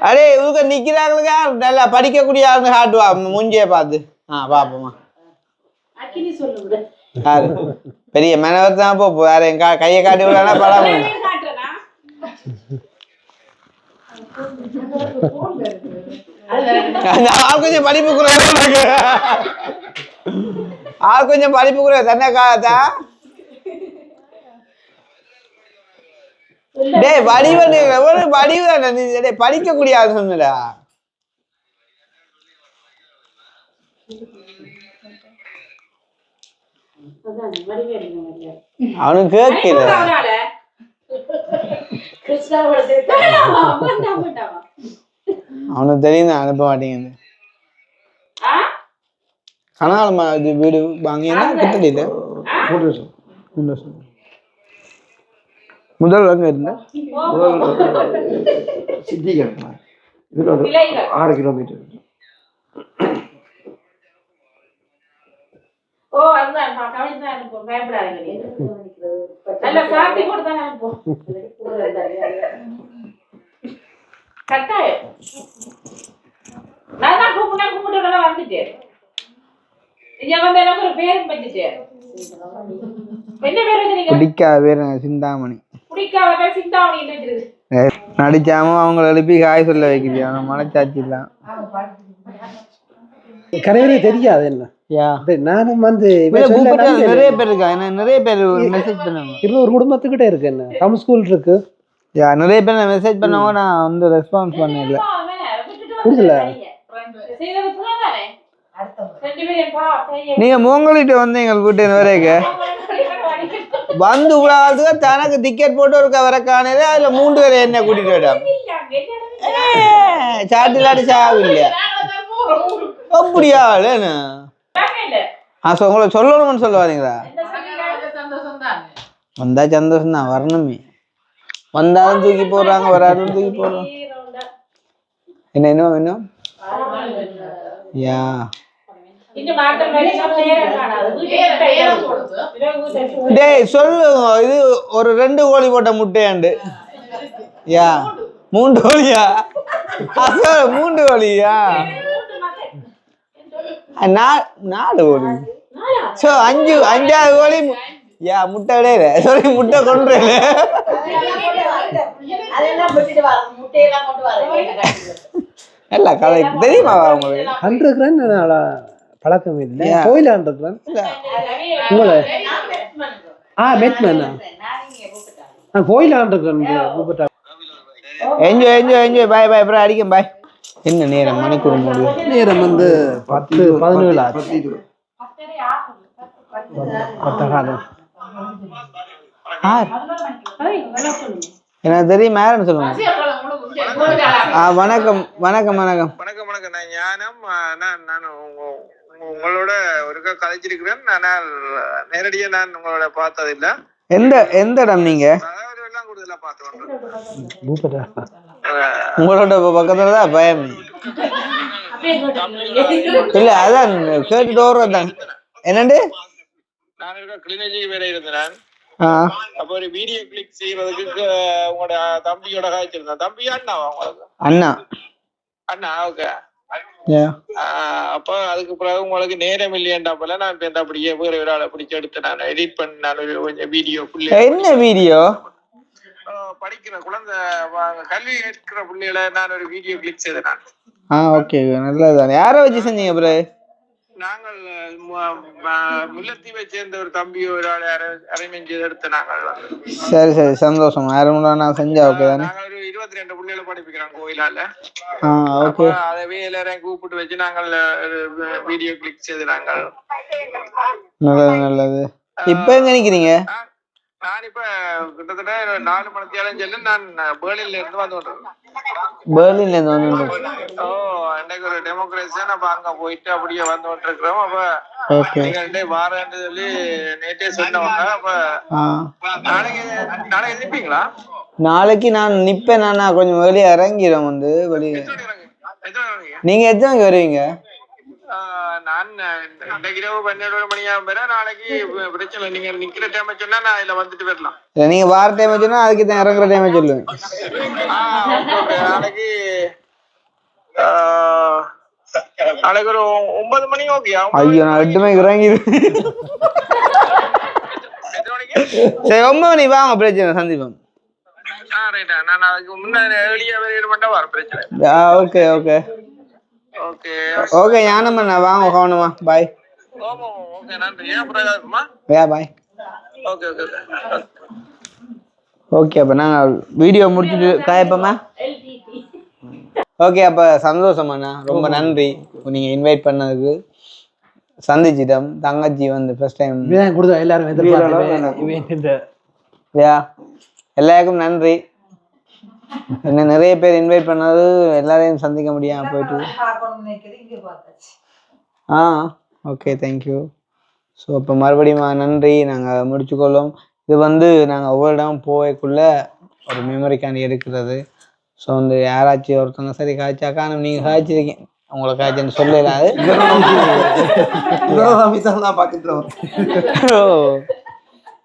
அடே இவங்க நிக்கிறாங்களுக்கா நல்லா படிக்கக்கூடிய ஆளுங்க காட்டுவா மூஞ்சிய பார்த்து பாப்போமா யாரு பெரிய மனவர் தான் போ வேற எங்க கையை காட்டி விடா படம் ஆள் கொஞ்சம் படிப்பு குறை ஆள் கொஞ்சம் படிப்பு குறை தன்னை காத்தா டேய் வடிவனே ஒரு வடிவு தானே நீ டேய் படிக்கக்கூடிய ஆள் சொன்னடா அவனுக்கு கேட்கல அவனுக்கு தெரியும் தான் அனுப்ப மாட்டேங்குது கனாலமா இது வீடு வாங்கினா கிட்டடியில முதல் அங்க இருந்த சித்திகா 6 கிலோமீட்டர் ஓ அதுதான் கவிதை தான் அனுப்போம் பயப்படாதீங்க நல்ல சாத்தி கூட தான் அனுப்போம் கட்டாயம் நான் தான் கூப்பிட்டு வந்துட்டேன் இங்க வந்து எனக்கு ஒரு பேரும் வச்சுட்டேன் என்ன பேர் வச்சிருக்கீங்க பிடிக்காத பேர் சிந்தாமணி பிடிக்காத சிந்தா பண்ணிட்டு நடிச்சாம அவங்கள எழுப்பி காய் சொல்ல வைக்கிறியா மனச்சாட்சி எல்லாம் கரையவே தெரியாது என்ன யா நானும் வந்து நிறைய பேர் இருக்கா என்ன நிறைய பேர் மெசேஜ் பண்ணுவாங்க 200 குடும்பத்துக்கிட்ட இருக்கு என்ன தமிழ் ஸ்கூல் இருக்கு யா நிறைய பேர் மெசேஜ் பண்ணவங்க நான் வந்து ரெஸ்பான்ஸ் பண்ணல புரியல நீங்க மோங்கலிட்டு வந்து எங்கள் வீட்டு வரைக்கும் வந்து விழாதுக்கு தனக்கு டிக்கெட் போட்டு ஒரு வர காணல அதுல 3 பேரை என்ன கூட்டிட்டு விடாம சாட்டிலாடி சாவு இல்லையா அப்படியா உங்களை சொல்லணும்னு சொல்ல வரீங்களா வந்தா சந்தோஷம் தான் வரணுமே வந்தாலும் தூக்கி போடுறாங்க வராதும் தூக்கி போடுறாங்க என்ன என்ன என்ன யா டேய் சொல்லுங்க இது ஒரு 2 கோழி போட்ட முட்டையாண்டு யா 3 கோழியா 3 கோழியா 4 கோழி சோ 5 கோழி யா முட்டை விடையில சொல்லி முட்டை கொண்டு இல்ல கதை தெரியுமா உங்களுக்கு கண்டிருக்கிறேன் பழக்கம் இல்லை கோயிலாண்டிருக்கிறேன் உங்களை மெட்மேனா கோயிலாண்டிருக்கிறேன் என்ஜாய் என்ஜாய் என்ஜாய் பாய் பாய் அப்புறம் அடிக்கும் பாய் என்ன நேரம் மணிக்கூர் முடியும் நேரம் வந்து 10-17 ஆச்சு எனக்கு தெரியும் யாருன்னு சொல்லுங்க வணக்கம் வணக்கம் வணக்கம் வணக்கம் வணக்கம் நான் ஞானம் நான் உங்களோட ஒருக்கா கதைச்சிருக்கிறேன் ஆனால் நேரடியா நான் உங்களோட பார்த்ததில்லை எந்த இடம் நீங்க எல்லாம் கூடுதலா பார்த்தோம் உங்களோட பக்கத்துலதான் பயம் இல்ல அதான் கேட்டுட்டு ஓடுறதான் என்னண்டு நான் இருக்க கிளிநொச்சி வேற இருந்தேன் அப்ப ஒரு வீடியோ கிளிக் செய்யறதுக்கு உங்களோட தம்பியோட காய்ச்சிருந்தேன் தம்பி அண்ணாவா உங்களுக்கு அண்ணா ஓகே அப்ப அதுக்கு பிறகு உங்களுக்கு நேரம் இல்லையண்டா போல நான் இப்ப அப்படியே வேற ஒரு ஆளை பிடிச்சி எடுத்து நான் எடிட் பண்ண நான் ஒரு கொஞ்சம் வீடியோ என்ன வீடியோ படிக்கிற குழந்தை கல்வி கேட்கிற பிள்ளைகளை நான் ஒரு வீடியோ கிளிக் செய்தேன் நான் ஓகே நல்லதுதான் யாரை வச்சு செஞ்சீங்க ப்ரோ நாங்கள் முல்லைத்தீவை சேர்ந்த ஒரு தம்பி ஒரு ஆளை அரேஞ்ச் செய்து எடுத்து நாங்கள் சரி சரி சந்தோஷம் யாரும் நான் செஞ்சா ஓகே தானே நாங்கள் ஒரு 22 பிள்ளைகளை படிப்பிக்கிறோம் கோயிலால ஓகே அதவே எல்லாரையும் கூப்பிட்டு வச்சு நாங்கள் வீடியோ கிளிக் செய்து நாங்கள் நல்லது நல்லது இப்ப எங்க நிக்கிறீங்க நான் இப்ப கிட்டத்தட்ட 4 மணித்தியாலும் சொல்லி நான் பேர்லின்ல இருந்து வந்து பேர்லின்ல இருந்து வந்து இன்னைக்கு ஒரு டெமோக்ரேசியா நம்ம அங்க போயிட்டு அப்படியே வந்து இருக்கிறோம் அப்ப நீங்க வாரன்னு சொல்லி நேற்றே சொன்னவங்க அப்ப நாளைக்கு நிப்பீங்களா நாளைக்கு நான் நிப்பேன் நானா கொஞ்சம் வெளியே இறங்கிடும் வந்து வெளியே நீங்க எத்தனை வருவீங்க நான் இன்றைக்கு இரவு 12 மணியா பேர நாளைக்கு பிரச்சனை நீங்க நிக்கிற டைம் சொன்னா நான் இதுல வந்துட்டு வரலாம் நீங்க வார டைம் சொன்னா அதுக்கு தான் இறங்குற டைம் சொல்லுவேன் நாளைக்கு நாளைக்கு ஒரு 9 மணி ஓகேயா ஐயோ நான் 8 மணிக்கு இறங்கிடுவேன் சரி 9 மணி வாங்க பிரச்சனை சந்திப்போம் ரைட்டா நான் அதுக்கு முன்னாடி ஏர்லியா வேற மட்டும் வர பிரச்சனை ஓகே ஓகே ஓகே ஓகே ஞானம் நான் வாங்க கவனமா பாய் ஓகே நன்றி பிரகாஷ்மா பாய் ஓகே ஓகே ஓகே அப்ப நாங்கள் வீடியோ முடிச்சுட்டு காயப்போமா ஓகே அப்ப சந்தோஷமாண்ணா ரொம்ப நன்றி நீங்க இன்வைட் பண்ணதுக்கு சந்திச்சிட்டோம் தங்கச்சி வந்து ஃபர்ஸ்ட் டைம் கொடுத்தா எல்லாரும் எல்லாருக்கும் நன்றி என்ன நிறைய பேர் இன்வைட் பண்ணது எல்லாரையும் சந்திக்க முடியாம போயிட்டு ஓகே தேங்க்யூ ஸோ இப்போ மறுபடியும் நன்றி நாங்கள் முடிச்சுக்கொள்ளும் இது வந்து நாங்கள் ஒவ்வொரு இடம் போகக்குள்ள ஒரு மெமரிக்காண்டி எடுக்கிறது ஸோ வந்து யாராச்சும் ஒருத்தவங்க சரி காய்ச்சாக்கா நீங்கள் காய்ச்சிருக்கீங்க உங்களை காய்ச்சன்னு சொல்லலாது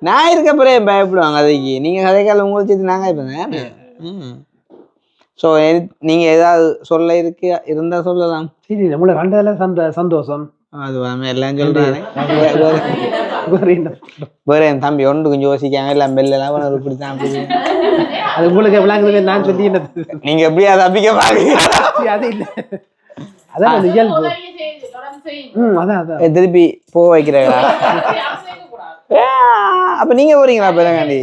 நான் இருக்கப்பறே பயப்படுவாங்க அதுக்கு நீங்கள் கதைக்கால உங்களை சேர்த்து நாங்கள் இப்போ ஸோ நீங்கள் ஏதாவது சொல்ல இருந்தால் சொல்லலாம் சரி நம்மளை கண்டதில் சந்தோஷம் அது எல்லாம் சொல்றானே. வேற வேற என் தம்பி ஒன்று கொஞ்சம் யோசிக்காங்க எல்லாம் பெல்லாம் இப்படித்தான் அப்படி. அது உங்களுக்கு விளங்குது நான் சொல்லி என்னது நீங்க எப்படியா தப்பிக்க பாருங்க. அது இல்லை அதான் அந்த இயல்பு. அதான் திருப்பி போக வைக்கிறாங்களா? அப்ப நீங்க போறீங்களா பெருங்காண்டி?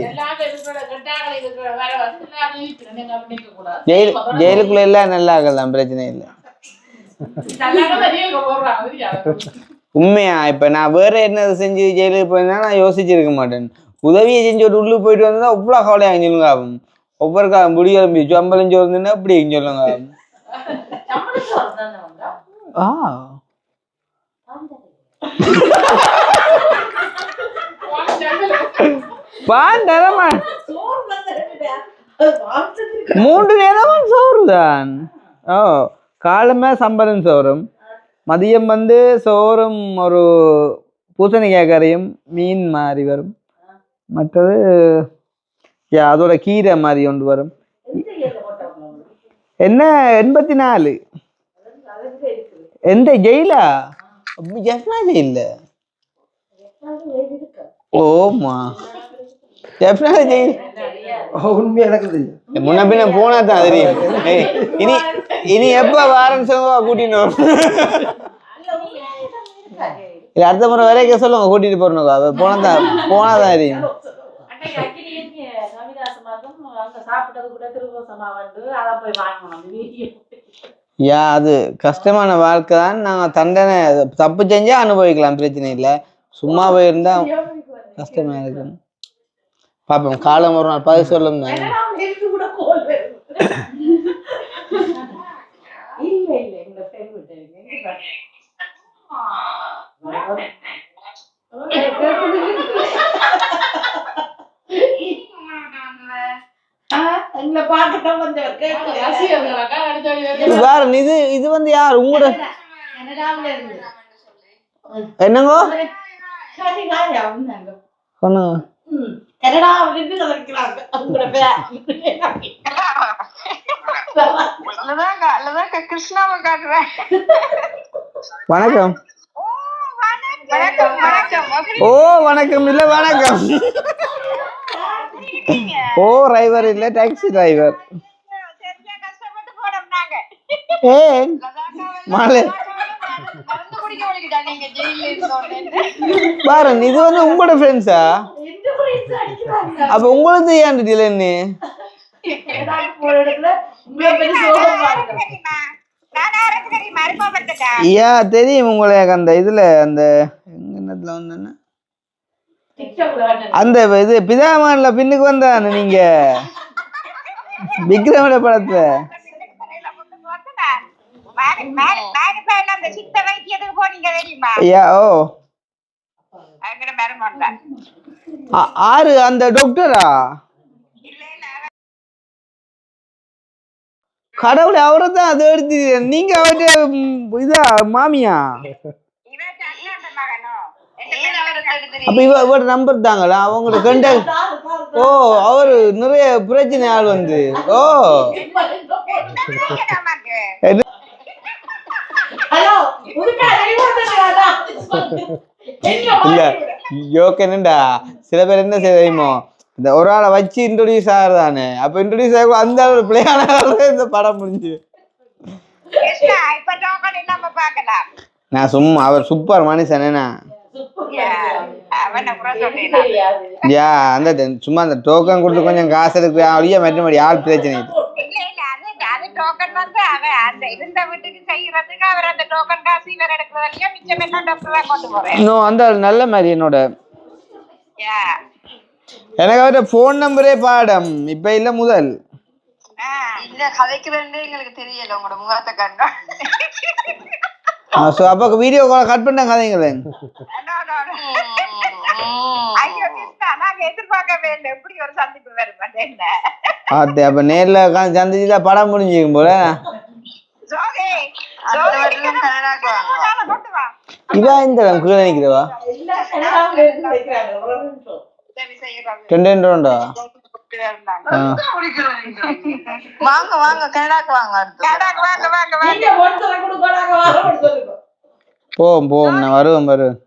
ஜெயிலுக்குள்ள எல்லாம் நல்லா இருக்கலாம், பிரச்சனை இல்லை. உண்மையா இப்ப நான் வேற என்ன செஞ்சு ஜெயிலுக்கு போயிருந்தா நான் யோசிச்சிருக்க மாட்டேன். உதவியை செஞ்சு ஒரு உள்ளுக்கு போயிட்டு வந்தா இவ்வளவு கவலையாக சொல்லுங்க. ஆகும் ஒவ்வொரு முடியலம்பி சம்பளம் சொல்லுன்னா அப்படி சொல்லுங்க. பாண்டமா 3 நேரமும் சோறுதான். காலமே சம்பளம் சோறும், மதியம் சோறும் ஒரு பூசணிக்காய் கறியும் மீன் மாதிரி வரும். மற்றது அதோட கீரை மாதிரி ஒன்று வரும். என்ன 84 எந்த ஜெயிலா? ஜெஃப்னா ஜெயில. ஓமா ஜெஃப்னா ஜெயில் உண்மையா எனக்கு தெரியும். முன்ன பின்ன போனா தான் தெரியும். இனி இனி எப்ப வாரம் சொல்லுவா கூட்டினோம். அடுத்த முறை வரைக்கும் சொல்லுங்க கூட்டிட்டு போறணும். போனாதான் தெரியும். அது கஷ்டமான வாழ்க்கை தான். நாங்க தண்டனை தப்பு செஞ்சா அனுபவிக்கலாம், பிரச்சனை இல்லை. சும்மா போயிருந்தா கஷ்டமா இருக்கும். பாப்போம், காலம் ஒரு நாள் பதில் சொல்லும். இது யார் உங்களோட என்னங்கோ வணக்கம். ஓ வணக்கம். இல்ல வணக்கம். ஓ டிரைவர் இல்ல, டாக்ஸி டிரைவர். மாலை பாருங்க, இது உங்களோட ஃப்ரெண்ட்ஸா? அப்ப உங்களுக்கு ஏன் டிலேன்னு? ஐயா தெரியும் உங்களுக்கு. அந்த இதுல அந்த என்னத்துல வந்தேன்னா அந்த இது பிதாமன்ல பின்னுக்கு வந்தானே நீங்க விக்ரமோட படத்துல. ஆறு அந்த டாக்டரா? கடவுளை அவரை தான் அதை எடுத்து நீங்க அவர்கிட்ட இதா மாமியா? அப்ப இவரோட நம்பர் தாங்களா அவங்களோட கண்டாக்ட்? ஓ அவரு நிறைய பிரச்சனை ஆள் ஓ இல்ல யோக்கு என்னண்டா, சில பேர் என்ன செய்ய தெரியுமோ, இந்த ஒரு ஆளை வச்சு இன்ட்ரோடியூஸ் ஆகுதானே. அப்ப இன்ட்ரோடியூஸ் ஆக அந்த ஒரு பிள்ளையான இந்த படம் முடிஞ்சு. நான் சும்மா அவர் சூப்பர் மனுஷன் என்ன. அந்த சும்மா அந்த டோக்கன் கொடுத்து கொஞ்சம் காசு எடுக்க அழிய மற்றபடி ஆள் பிரச்சனை. அந்த நல்ல மாதிரி என்னோட எனக்கு அவர போன் நம்பரே பாடம் இப்ப இல்ல முதல் அப்ப வீடியோ கட் பண்ண கதைங்களே. அப்ப நேர்ல சந்திச்சுதான் படம் முடிஞ்சுக்கும் போல. இவா இந்த கீழே நிக்கிறவா 2 வாங்க வாங்க கனடாக்கு வாங்க. போவோம் நான் வருவேன்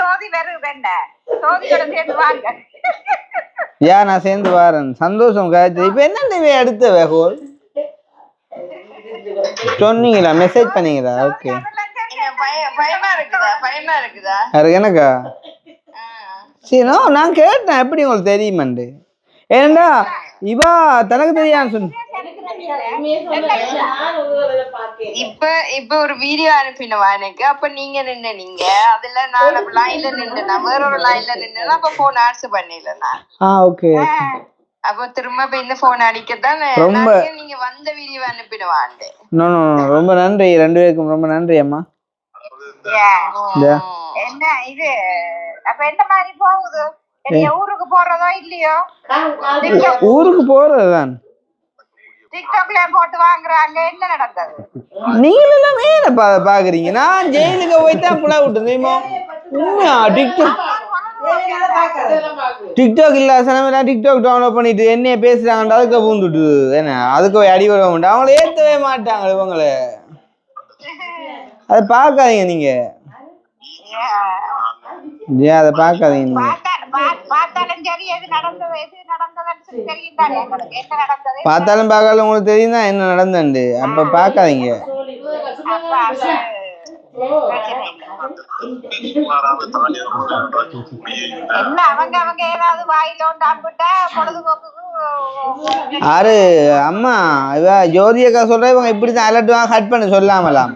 சோதி வருது என்ன சோதியோட சேர்ந்து வாங்க. ஏன் நான் சேர்ந்து வரேன். சந்தோஷம் காய்ச்சி. இப்ப என்ன அடுத்த வேகோல் சொன்னீங்களா? மெசேஜ் பண்ணீங்களா? ஓகே. பயமா இருக்குதா? எனக்கா? சரி நான் கேட்டேன் எப்படி உங்களுக்கு தெரியுமாண்டு. ஏன்னா இவா தனக்கு தெரியான்னு சொன்ன. இப்ப ஒரு வீடியோ அனுப்பினவா எனக்கு. அப்ப நீங்க நின்னீங்க அதுல நான் லைன்ல நின்னுனா வேற ஒரு லைன்ல நின்னா அப்ப போன் ஆன்சர் பண்ணல நான். ஓகே. அப்ப திரும்ப இந்த போன் அடிக்கதான் ரொம்ப நீங்க வந்த வீடியோ அனுப்பிடுவாண்டு. நோ ரொம்ப நன்றி ரெண்டு பேருக்கும் ரொம்ப நன்றி அம்மா. என்ன இது அப்ப எந்த மாதிரி போகுது? ஊருக்கு போறதோ இல்லையோ? ஊருக்கு போறதுதான். டிக்டாக்ல போட்டு வாங்குறாங்க. என்ன நடந்தது? நீங்க எல்லாம் மேல பாக்குறீங்க. நான் ஜெயிலுக்கு போய்தான் புலா விட்டு தெரியுமா? உண்மையா? டிக்டாக் இல்ல சனமெல்லாம் டிக்டாக் டவுன்லோட் பண்ணிட்டு என்னைய பேசுறாங்க. அதுக்கு பூந்துட்டு என்ன அதுக்கு அடி வர உண்டு. அவங்கள ஏத்தவே மாட்டாங்க இவங்கள. அதை பார்க்காதீங்க நீங்க. ஏன் அதை பார்க்காதீங்க நீங்க. பார்த்தாலும் பார்க்காலும் உங்களுக்கு தெரியும் தான் என்ன நடந்தது. அப்ப பார்க்காதீங்க. ஆறு அம்மா இவ ஜோதியக்கா சொல்ற இவங்க இப்படிதான் அலர்ட் கட் பண்ண சொல்லாமலாம்.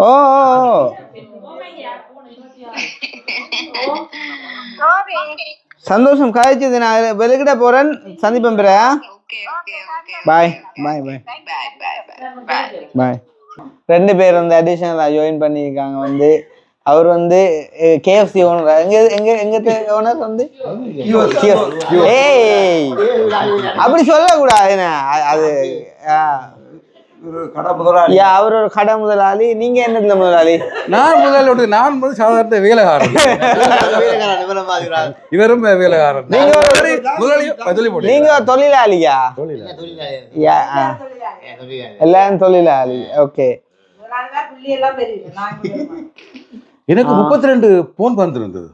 ஓ சந்தோஷம் காய்ச்சது. நான் வெளிக்கிட்ட போறேன். சந்திப்பேன் பிற. பாய் பாய் பாய் பாய். ரெண்டு பேர் வந்து அடிஷனலா ஜாயின் பண்ணியிருக்காங்க. வந்து அவர் வந்து KFC ஓனர். எங்க ஓனர் வந்து ஏய் அப்படி சொல்லக்கூடாது. என்ன அது அவர் ஒரு கடை முதலாளி. நீங்க என்னதுல முதலாளி? நான் முதலாளி. நான் சாதாரண வேலைக்காரன். இவரும் வேலைக்காரன். நீங்க தொழிலாளியா? எல்லாரும் தொழிலாளி. ஓகே. எனக்கு 32 போன் வந்திருந்தது.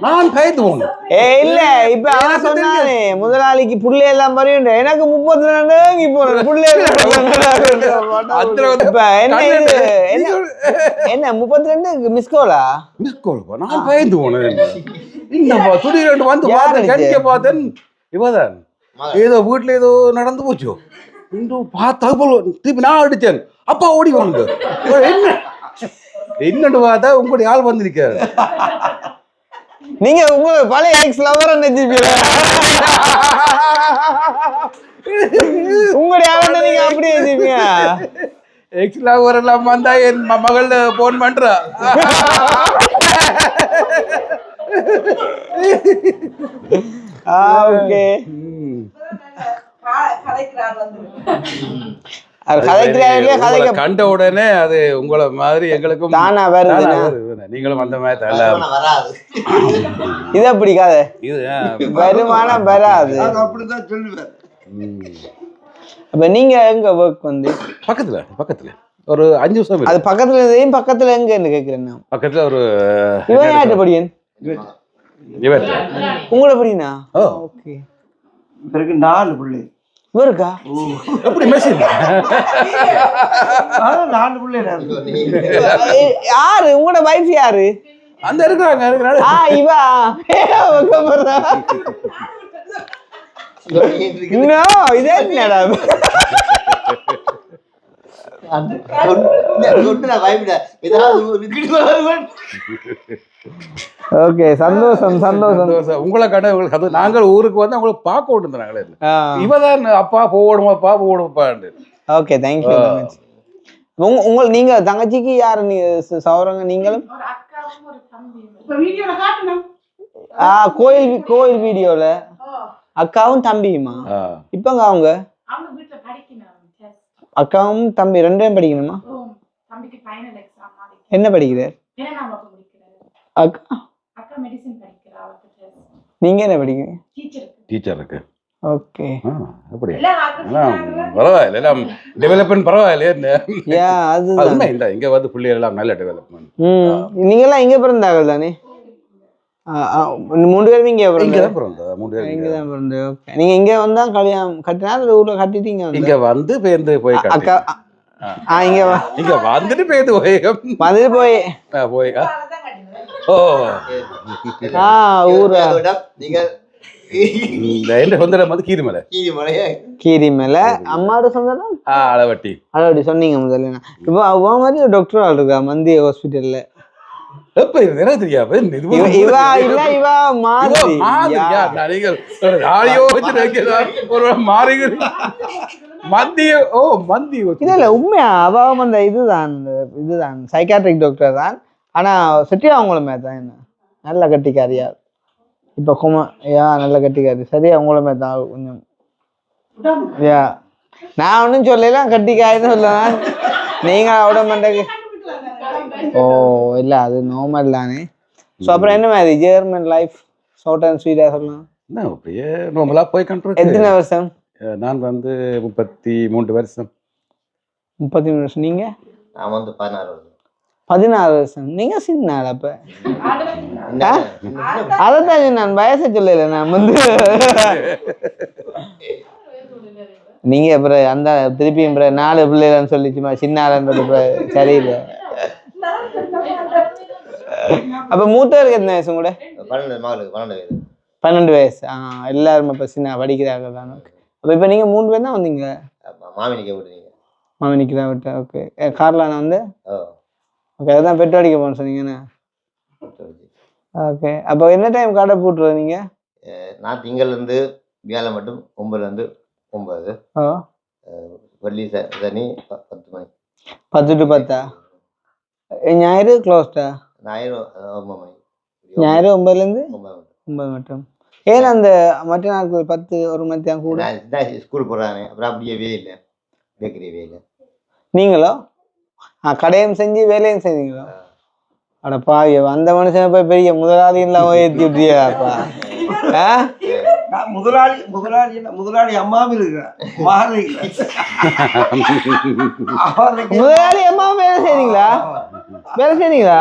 நான் பயந்து போனேன். இல்ல இப்ப அவன் சொன்னானே முதலாளிக்கு புள்ளை எல்லாம் பறியும். எனக்கு 32 புள்ளை என்ன 32 மிஸ்கோலா? நான் பயந்து போனேன். திடீரென்று வந்து பார்த்தேன் இவதான் ஏதோ வீட்டுல ஏதோ நடந்து போச்சோ திருப்பி நான் அடிச்சேன். அப்பா ஓடி வாங்க என்னன்னு பார்த்தா உங்களுடைய ஆள் வந்திருக்காரு. நீங்க உங்க பழைய எக்ஸ் லவர் நினைச்சிருப்பீங்க. உங்களுடைய ஆளை நீங்க அப்படியே நினைச்சிருப்பீங்க. எக்ஸ் லவர் எல்லாம் வந்தா என் மகள் போன் பண்றா. ஓகே. கண்ட உடனே அது உங்களை மாதிரி எங்களுக்கும் தானா வருது. நீங்களும் அந்த மாதிரி இது அப்படி கதை. இது வருமானம் வராது. அப்ப நீங்க எங்க ஒர்க் வந்து பக்கத்துல ஒரு 5 நிமிஷம். அது பக்கத்துல எங்க கேக்குறேன். பக்கத்துல ஒரு இவன் யார்கிட்ட படியன்? உங்களோட படினா? ஓகே. பிறகு 4 பிள்ளை இருக்கா? எப்படி மெசேஜ் 4 பிள்ளை. யாரு உங்களோட வைஃப்? யாரு அந்த இருக்காங்க? இவா இதே என்னடா? ஓகே. சந்தோஷம். உங்களை கடை நாங்கள் ஊருக்கு வந்து அவங்களை பார்க்க விட்டுருந்தாங்களே. இவதான் அப்பா போடுமாப்பா. Okay thank you. நீங்க தங்கச்சிக்கு யாரு சௌரங்க? நீங்களும் கோயில் வீடியோல அக்காவும் தம்பியுமா? இப்பங்க அவங்க அக்காவும் தம்பி 2 பேரும் படிக்கணுமா? என்ன படிக்கிறார்? அக்கா நீங்க என்ன படிக்கிறீங்க? டீச்சருக்கு ஓகே அப்படி எல்லாம் ஆக்கிரமிக்கிறாங்களா? பரவாயில்ல எல்லாம் டெவலப்மெண்ட் பரவாயில்லையே என்ன யா அதுதான் உண்மை இல்லை இங்க வந்து பிள்ளைகள் எல்லாம் நல்ல டெவலப்மெண்ட் நீங்கெல்லாம் இங்க பிறந்தார்கள் தானே 3 பேரும் இங்கே இங்க பிறந்த தான் பிறந்தோம் 3 பேர் இங்கே தான் பிறந்து ஓகே நீங்கள் இங்கே வந்தா கல்யாணம் கட்டினா அந்த ஊரில் கட்டிட்டீங்க வந்து இங்க வந்து பேருந்து போய் அக்கா இங்கே இங்க வந்துட்டு பேருந்து போய் வந்துட்டு போய் போய் அதான் கட்டினது. ஓ ஊரா நீங்க இந்த எந்த சொந்தம் வந்து கீரிமலை கீரி மேலே அம்மாவோட சொந்தம் அளவட்டி அப்படி சொன்னீங்க முதல்ல இப்போ அவ மாதிரி ஒரு டாக்டர் ஆள் இருக்கா மந்திய ஹாஸ்பிட்டல்ல எப்ப இது எனக்கு தெரியாது இவா இல்ல இவா மாதிரி ஒரு மாறுகிறேன் மந்திய மந்தி இல்ல இல்ல உண்மையா அவ அந்த இதுதான் சைக்காட்ரிக் டாக்டர் தான் ஆனா செட்டியா அவங்களுமே தான் என்ன நல்ல கட்டிக்காரியா இப்ப நல்ல கட்டிக்காரி சரியா அவங்களுமே தான் கொஞ்சம் யா நான் ஒன்றும் சொல்லலாம் கட்டிக்காரின்னு சொல்லலாம் நீங்க அவட மண்டக்கு ஓ இல்லை அது நார்மல் தானே ஸோ அப்புறம் என்ன மாதிரி ஜெர்மன் லைஃப் ஷார்ட் அண்ட் ஸ்வீட்டாக சொல்லலாம் என்ன அப்படியே நார்மலாக போய் கண்ட்ரோல் எத்தனை வருஷம் நான் வந்து 33 வருஷம் 33 வருஷம் நீங்கள் நான் வந்து 16 வருஷம் 16 வருஷம் நீங்கள் சின்ன ஆள் அப்போ அதைத்தான் நான் வயசை சொல்லலை நான் வந்து நீங்கள் அப்புறம் அந்த திருப்பியும் 4 பிள்ளைகள்னு சொல்லிச்சுமா சின்ன ஆளுன்றது சரியில்லை அப்ப மூத்தவருக்கு எத்தனை வயசு கூட 12 வயசு எல்லாரும் இப்ப சின்ன படிக்கிறாங்க தான் அப்ப இப்ப நீங்க 3 பேர் தான் வந்தீங்க மாமினிக்கு தான் விட்டேன் ஓகே கார்ல நான் வந்து ஓகே அதுதான் பெட்ரோல் அடிக்க போகணும்னு சொன்னீங்கண்ணா ஓகே அப்போ என்ன டைம் கடை போட்டுருவது நீங்க நான் திங்கள் இருந்து வியாழன் மட்டும் 9 இருந்து 9 வெள்ளி சனி 10 மணி 10 to 10 ஞாயிறு க்ளோஸ்டா ஞாயிறு ஞாயிறு 9லேருந்து 9 மட்டும் ஏன் அந்த மற்ற நாட்கள் 10 ஒரு மணி தான் கூட ஸ்கூல் போகிறாங்க அப்புறம் அப்படியே வேலை பேக்கரி வேலை நீங்களோ கடையும் செஞ்சு வேலையும் செஞ்சீங்களோ அட பாவி அந்த மனுஷனை போய் பெரிய முதலாளிலாம் ஏற்றி விட்டியாப்பா முதலாளி அம்மாவும் இருக்கிறான் முதலாளி அம்மாவும் வேலை செய்றீங்களா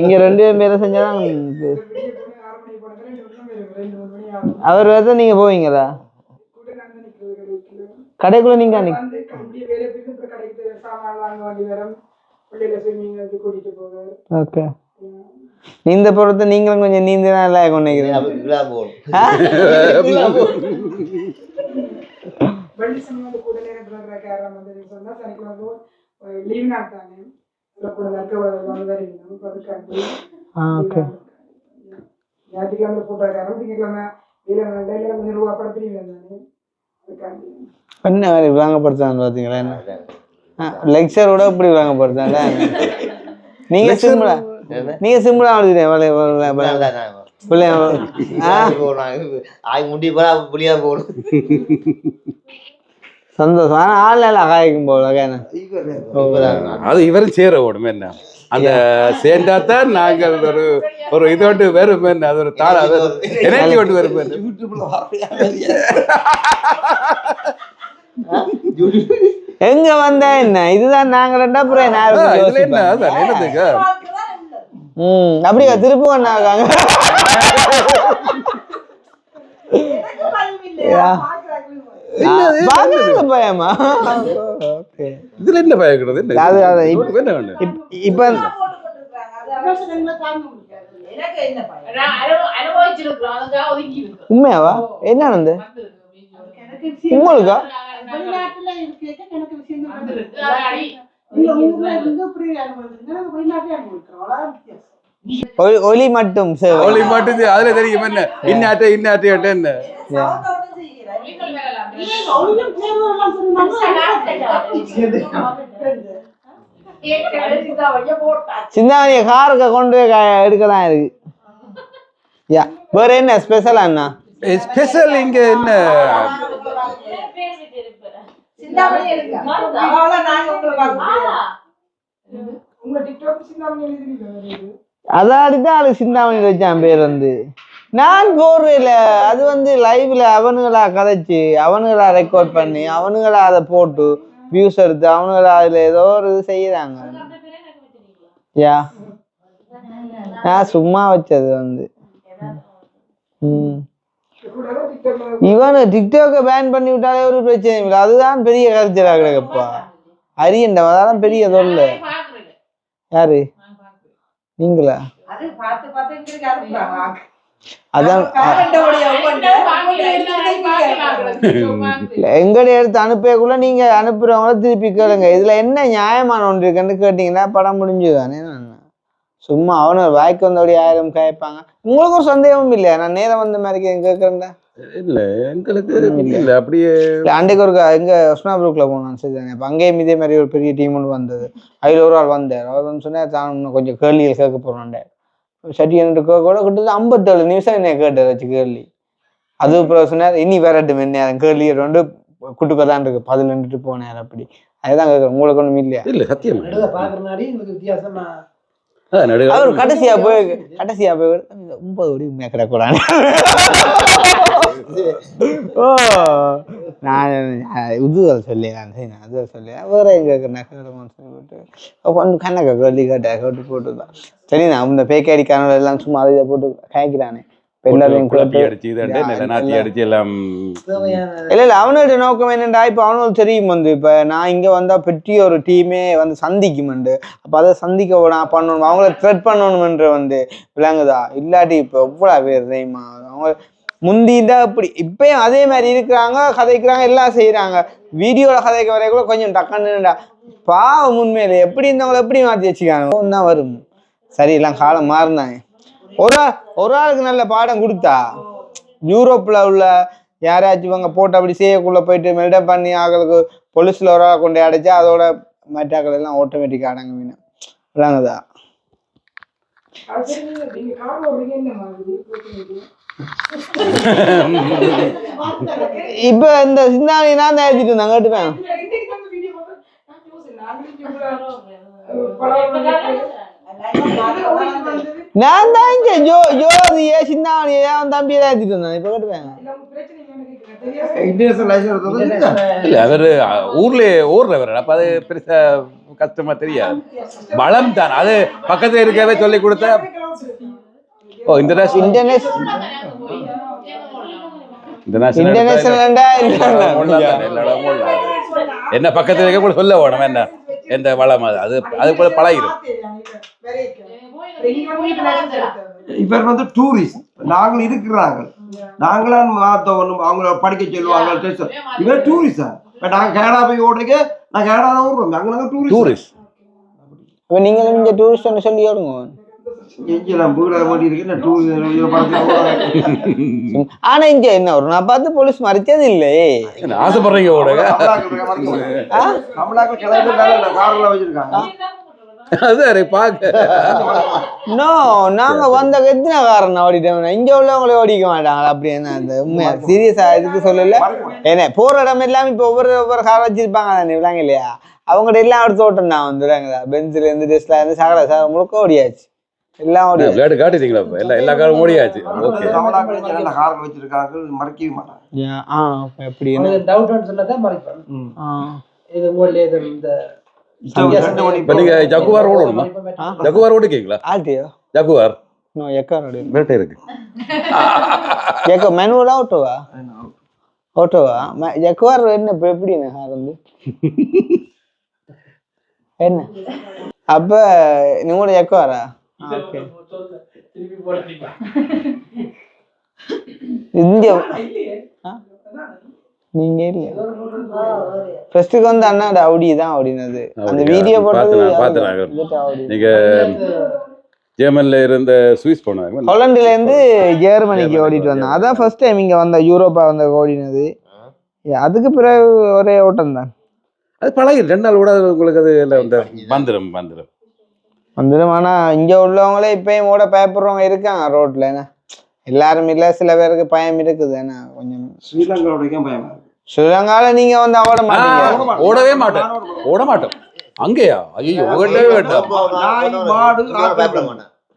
இங்க 2 பேரும் செஞ்சாதான் அவர் வந்து நீங்க போவீங்களா கடைக்குள்ள நீங்க ஓகே இந்த பொறுத்த நீங்களும் கொஞ்சம் நீந்தினா நல்லா கொண்டிருக்கிறீங்க என்ன வேலை விளங்கப்படுத்தாங்க பார்த்தீங்களா என்ன லெக்சரோட இப்படி விளங்கப்படுத்தாங்க நீங்க சிம்பிளா சந்தோஷம் ஆனா ஆள் காய்க்கும் போல அது இவரும் சேர ஓடும் என்ன அந்த சேர்ந்தாத்தான் நாங்கள் ஒரு இதோட்டு வரும் என்ன அது ஒரு தாள எனர்ஜி ஓட்டு வரும் எங்க வந்தா என்ன இதுதான் நாங்க ரெண்டா புறம் அப்படியா திருப்பி ஒண்ணாங்க பயமா இதுல என்ன பயக்கிறது இப்ப உண்மையாவா என்ன வந்து உங்களுக்கா ஒலி மட்டும் அதுல தெரியும் என்ன இன்னாட்டே என்ன சிந்தாமணிய காருக்கு கொண்டு எடுக்கதான் இருக்கு வேற என்ன ஸ்பெஷல் அண்ணா ஸ்பெஷல் இங்க என்ன அதாடிதான் அது சிந்தாமணி வச்சான் பேர் வந்து நான் போடுறேன். அது வந்து லைவ்ல அவனுங்களா கதைச்சு அவனுங்களா ரெக்கார்ட் பண்ணி அவனுங்களா அதை போட்டு வியூஸ் எடுத்து அவனுங்களா அதுல ஏதோ ஒரு இது செய்யறாங்க. யா நான் சும்மா வச்சது வந்து இவனு டிக்டாக்க பேன் பண்ணி விட்டாலே ஒரு பிரச்சனை இல்லை. அதுதான் பெரிய கருச்சலா கிடக்குப்பா. அரியண்டதான் பெரிய தொல்ல. யாரு நீங்களா? அதான் எங்கட எடுத்து அனுப்பக்குள்ள நீங்க அனுப்புறவங்கள திருப்பி கேளுங்க. இதுல என்ன நியாயமான ஒன்று இருக்குன்னு கேட்டீங்கன்னா படம் முடிஞ்சுதானே. சும்மா அவனு வாய்க்கு வந்தபடி 1000 கேட்பாங்க. உங்களுக்கு ஒரு சந்தேகமும் இல்லையா? நான் நேரம் வந்த மாதிரி கேட்கறேன்டா. இல்ல எங்களுக்கு இல்ல அப்படியே அன்றைக்கு ஒரு எங்க ஒஸ்னாபுரூக்ல போனோம். சரிதானே. அப்ப அங்கேயும் இதே மாதிரி ஒரு பெரிய டீம் ஒன்று வந்தது. அதில் ஒரு ஆள் வந்தார். அவர் வந்து சொன்னா தான் இன்னும் கொஞ்சம் கேள்விகள் கேட்க போறோம். சட்டி என்ன கூட கிட்டத்தட்ட 57 நிமிஷம் என்ன கேட்டார் வச்சு கேள்வி. அது அப்புறம் சொன்னார் இனி வரட்டும் என்ன கேள்வி ரெண்டு குட்டுக்கதான் இருக்கு 11 போனார். அப்படி அதுதான் கேட்குறேன். உங்களுக்கு ஒன்றும் இல்லையா? இல்ல சத்தியம் வித்தியாசமா அவர் கடைசியா போய் 9 கோடி உண்மையா கிடக்கூடாது. ஓ நான் உதுவல் சொல்லிடுறேன். சரி நான் அதுவல் சொல்லிடுறேன். வேற எங்க போட்டு கொஞ்சம் கண்ணக்கா கேள்வி கேட்டு போட்டுதான். சரி நான் இந்த பேக்கடிக்கான எல்லாம் சும்மா அதை போட்டு கேட்கிறானே. அவனோட நோக்கம் என்னண்டா, இப்ப அவனுக்கு தெரியும் வந்து இப்ப நான் இங்க வந்தா பெரிய ஒரு டீமே வந்து சந்திக்குமெண்டு. அப்ப அதை சந்திக்க நான் பண்ணணும், அவங்கள த்ரெட் பண்ணணும்ன்ற வந்து விளங்குதா. இல்லாட்டி இப்ப எவ்வளவு பேர் தெரியுமா அவங்க முந்திதான் இப்படி இப்பயும் அதே மாதிரி இருக்கிறாங்க, கதைக்கிறாங்க, எல்லாம் செய்யறாங்க. வீடியோல கதைக்க வரைக்குள்ள கொஞ்சம் டக்குன்னுடா பாவம். உண்மையில எப்படி இருந்தவங்களை எப்படி மாற்றி வச்சுக்காங்க தான் வரும். சரி எல்லாம் காலம் மாறினாங்க. ஒரு ஆளுக்கு நல்ல பாடம் கொடுத்தா யூரோப்ல உள்ள யாராச்சும் இவங்க போட்டு அப்படி செய்யக்குள்ள போயிட்டு மெல்டம் பண்ணி ஆகளுக்கு பொலிஸ்ல ஒரு ஆளை கொண்டு அடைச்சா அதோட மற்றாக்கள் எல்லாம் ஆட்டோமேட்டிக்கா அடங்க மீன் விளங்குதா. இப்ப இந்த சிந்தாமணி நான் தான் எழுதிட்டு இருந்தேன் கேட்டுப்பேன். நான் தான் இங்க ஜோதிய சிந்தாமணியை அவன் தம்பியெல்லாம் எழுதிட்டு இருந்தான். இப்ப கேட்டுப்பேன். இல்ல அவரு ஊர்ல அப்ப அது பெருசா கஷ்டமா தெரியாது. வளம் தான் அது பக்கத்துல இருக்கவே சொல்லி கொடுத்த. ஓ இன்டர்நேஷனல் என்ன பக்கத்துல இருக்க கூட சொல்ல வேணும். என்ன எந்த வளம் அது அது கூட பழகிடும். இவர் வந்து டூரிஸ்ட், நாங்கள் இருக்கிறாங்க, நாங்களாம் மாத்தவனும் அவங்கள படிக்க சொல்லுவாங்க. இவர் டூரிஸ்டா. இப்ப நாங்க கனடா போய் ஓடுறீங்க, நான் கனடா தான் ஓடுறோம். நாங்க டூரிஸ்ட். நீங்களும் இங்க டூரிஸ்ட் சொல்லி ஓடுங்க. ஆனா இங்க என்ன ஒரு நான் பார்த்து போலீஸ் மறைச்சது இல்லை. ஆசைப்படுறீங்க ஓடுங்க. நாங்க வந்த எத்தனை காரணம் ஓடிட்டோம். இங்க உள்ளவங்களே ஓடிக்க மாட்டாங்களா? அப்படி என்ன அந்த உண்மையா சீரியஸா இதுக்கு சொல்லல. ஏன்னா போற இடம் எல்லாம் இப்ப ஒவ்வொரு கார் வச்சிருப்பாங்க தானே விளாங்க இல்லையா? அவங்கள்ட்ட எல்லாம் எடுத்து ஓட்டம் தான் வந்துடுறாங்களா. பென்சில் இருந்து டெஸ்ட்ல இருந்து சகல முழுக்க ஓடியாச்சு. எல்லாம் விளையாட்டு காட்டிட்டீங்களா? எல்லா காரும் ஓடியாச்சு. ஜகுவார் ஓடணுமா? ஜகுவார் ஓடிக்கீங்களா? ஜகுவார் இருக்கு. மேனுவலா ஓட்டோவா ஜகுவார் என்ன எப்படி வந்து என்ன அப்ப நீங்களோட ஜகுவாரா? நீங்க இல்ல ஃபர்ஸ்ட்க்கு வந்து அண்ணாட அவுடி தான் ஓடினது. அந்த வீடியோ போட்டது நீங்க ஜெர்மன்ல இருந்த சுவிஸ் போனாங்க. ஹாலண்ட்ல இருந்து ஜெர்மனிக்கு ஓடிட்டு வந்தாங்க. அதான் ஃபர்ஸ்ட் டைம் இங்க வந்த யூரோப்பா வந்து ஓடினது. அதுக்கு பிறகு ஒரே ஓட்டம் தான். அது பழகி 2 நாள் ஓட உங்களுக்கு அது வந்துடும். ஆனா இங்க உள்ளவங்களே இப்பயும் ஓட பயப்படுறவங்க இருக்காங்க ரோட்ல. என்ன எல்லாரும் இல்ல, சில பேருக்கு பயம் இருக்குது. ஏன்னா கொஞ்சம் ஸ்ரீலங்கால நீங்க வந்து ஓடவே மாட்டோம். அங்கேயா? ஐயோ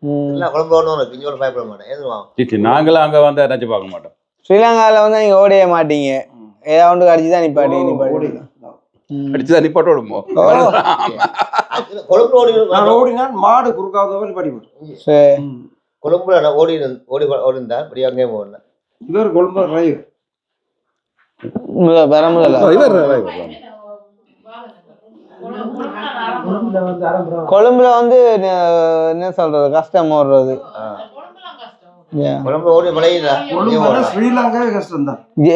எல்லாம் குழம்பு ஓடணும் பிஞ்சோட பயப்பட மாட்டேன் எதுவும் நாங்களும் அங்க வந்து நினைச்சு பார்க்க மாட்டோம். ஸ்ரீலங்காவில் வந்து நீங்கள் ஓடையே மாட்டீங்க, ஏதாவது ஒன்று அடிச்சு தான் நிப்பாட்டி அடிச்சுதான் நிப்பாட்ட விடுமோ. கொழும்புல ஓடினா மாடு குறுக்காவது படிப்போம். கொழும்புல ஓடி ஓடிந்தா இப்படி அங்கேயும் போகல. இவர் கொழும்பு டிரைவர். கொழும்புல வந்து என்ன சொல்றது கஷ்டம் ஓடுறது.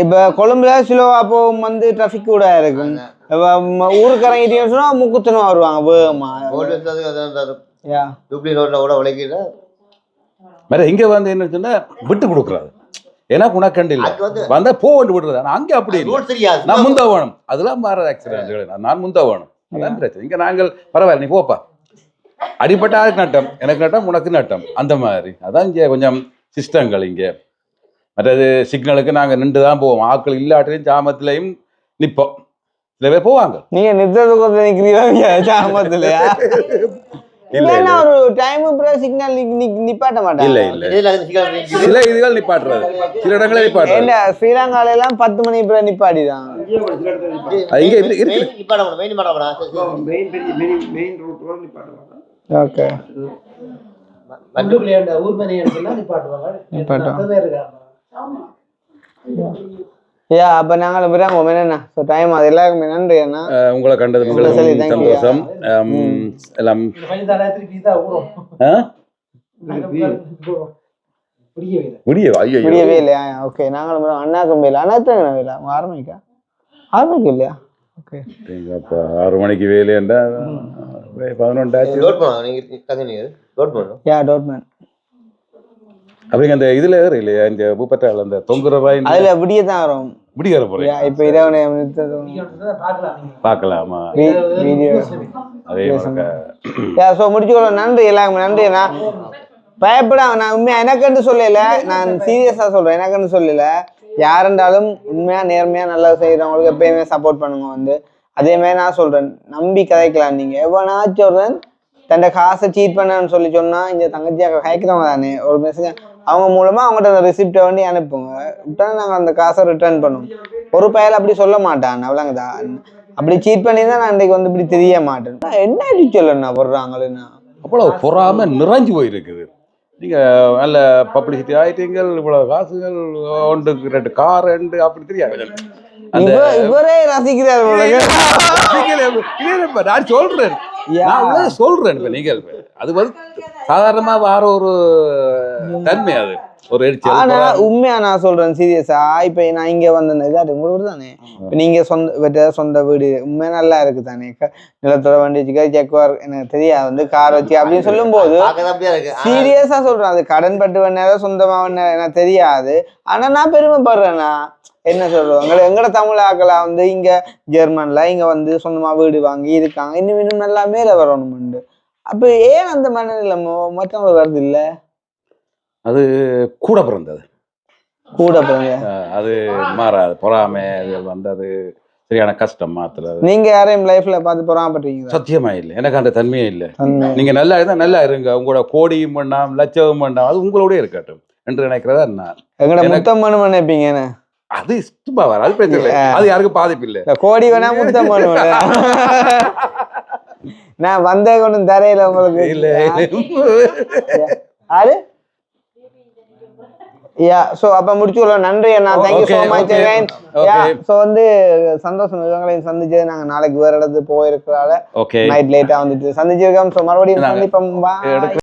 இப்ப கொழும்புல ஸ்லோவா போகும் வந்து டிராபிக் கூட இருக்கும். ஊருக்கு இறங்கிட்டீங்கன்னு சொன்னா முக்குத்தனும் வருவாங்க வேகமா. இங்க வந்து என்ன சொன்னா விட்டு கொடுக்குறாரு. ஏன்னா குணக்கண்டு இல்ல வந்தா போ வந்து விடுறது. அங்கே அப்படி இல்லை, நான் முந்த வேணும். அதெல்லாம் மாற ஆக்சிடென்ட், நான் முந்த வேணும். அதான் பிரச்சனை. இங்க நாங்கள் பரவாயில்ல நீ போப்பா, அடிப்பட்ட ஆளுக்கு நட்டம், எனக்கு நட்டம், உனக்கு நட்டம், அந்த மாதிரி. அதான் இங்க கொஞ்சம் சிஸ்டங்கள். இங்க மற்றது சிக்னலுக்கு நாங்க நின்று தான் போவோம். ஆட்கள் இல்லாட்டிலையும் ஜாமத்திலையும் நிப்போம். சில பேர் போவாங்க. நீங்க நிறுத்தத்துக்கு நிக்கிறீங்க ஜாமத்திலையா? இல்ல ஒரு டைம் சிக்னல் நிப்பாட்ட மாட்டாங்க. இல்ல இல்ல சில இதுகள் நிப்பாட்டுறது, சில இடங்களே நிப்பாட்டுறது. இல்ல ஸ்ரீலங்கால எல்லாம் 10 மணி பிறகு நிப்பாட்டிதான். ஓகே அப்ப நாங்கள் விராங்க என்னன்னா டைம் அது எல்லாருக்குமே நன்றி அண்ணா. உங்களை கண்டது சந்தோஷம். எல்லாம் முடியவே இல்லையா? ஓகே நாங்களும் அண்ணாக்கும் வேலை அண்ணாத்தாங்க வேலை அவங்க ஆரம்பிக்க இல்லையா? ஓகே 6 மணிக்கு வேலைண்டா 11 ஆச்சு. அப்படிங்க அந்த இதுல இல்லையா இந்த பூப்பட்டால அந்த தொங்குற ரூபாய் அதுல விடிய தான் வரும். விடியற போறேன் இப்ப இரவு பார்க்கலாமா வீடியோ அதே சோ முடிச்சுக்கொள்ள. நன்றி எல்லாருமே நன்றி. நான் பயப்பட நான் உண்மையா எனக்குன்னு சொல்லல, நான் சீரியஸா சொல்றேன். எனக்குன்னு சொல்லல, யாருண்டாலும் உண்மையா நேர்மையா நல்லா செய்யறவங்களுக்கு எப்பயுமே சப்போர்ட் பண்ணுங்க. வந்து அதே மாதிரி நான் சொல்றேன், நம்பி கதைக்கலாம். நீங்க எவ்வளோ சொல்றேன் தன்னை காசை சீட் பண்ணன்னு சொல்லி சொன்னா இந்த தங்கச்சியாக கேட்கிறவங்க தானே ஒரு மெசேஜ் அவங்க மூலமா அவங்கள்ட்ட அந்த ரிசிப்டை வேண்டி அனுப்புங்க. விட்டா நாங்கள் அந்த காசை ரிட்டர்ன் பண்ணுவோம். ஒரு பயல் அப்படி சொல்ல மாட்டான் அவ்வளோங்கதான். அப்படி சீட் பண்ணி தான் நான் இன்றைக்கு வந்து இப்படி தெரிய மாட்டேன். என்ன சொல்லணும்னா போடுறாங்களேன்னா அவ்வளோ பொறாம நிறைஞ்சு போயிருக்குது. நீங்க நல்ல பப்ளிசிட்டி ஆயிட்டீங்க, இவ்வளவு காசுகள் 2 கார் அப்படி தெரியாது. இவரே ரசிக்கிறார். நான் சொல்றேன் சொல்றேன் நீங்கள் அது வந்து சாதாரணமா வார ஒரு தன்மை. அது ஒரு ஆனா உண்மையா நான் சொல்றேன் சீரியஸா. இப்ப நான் இங்க வந்தேன் இதாட்டு உங்களுக்கு தானே. இப்ப நீங்க சொந்த வீடு உண்மையா நல்லா இருக்கு தானே. நிலத்தோட வண்டி வச்சுக்க ஜெக்வார் எனக்கு தெரியாது வந்து கார் வச்சு அப்படின்னு சொல்லும் போது சீரியஸா சொல்றேன். அது கடன் பட்டு வேணாலும் சொந்தமா எனக்கு தெரியாது. ஆனா நான் பெருமைப்படுறேன்னா என்ன சொல்றோம் எங்கட தமிழ் ஆக்களா வந்து இங்க ஜெர்மன்ல இங்க வந்து சொந்தமா வீடு வாங்கி இருக்காங்க. இன்னும் நல்லா மேல வரணும்ண்டு. அப்ப ஏன் அந்த மனநிலை மற்றவங்க வருது இல்ல? அது கூட பிறந்தது அது மாறாது. பொறாமை வந்தது சரியான கஷ்டம் மாத்துறது. நீங்க யாரையும் லைஃப்ல பார்த்து பொறாமப்பட்டீங்க? சத்தியமா இல்லை, எனக்கு அந்த தன்மையே இல்லை. நீங்க நல்லா இருந்தா நல்லா இருங்க, உங்களோட கோடியும் வேண்டாம் லட்சமும் வேண்டாம், அது உங்களோட இருக்கட்டும் என்று நினைக்கிறதா நான். எங்கட முத்தம் மனு நினைப்பீங்க. அது சும்மா வர, அது பிரச்சனை இல்லை, அது யாருக்கும் பாதிப்பு இல்லை. கோடி வேணா முத்தம் மனு நான் வந்தே கொண்டு தரையில உங்களுக்கு இல்ல யாரு சோ அப்ப முடிச்சுக்கலாம். நன்றி அண்ணா, thank you so much again. So வந்து சந்தோஷம் இவங்களையும் சந்திச்சு நாங்க நாளைக்கு வேற இடத்துக்கு போயிருக்கிறதால நைட் லேட்டா வந்துட்டு சந்திச்சிருக்கோம். சோ மறுபடியும் சந்திப்போம்.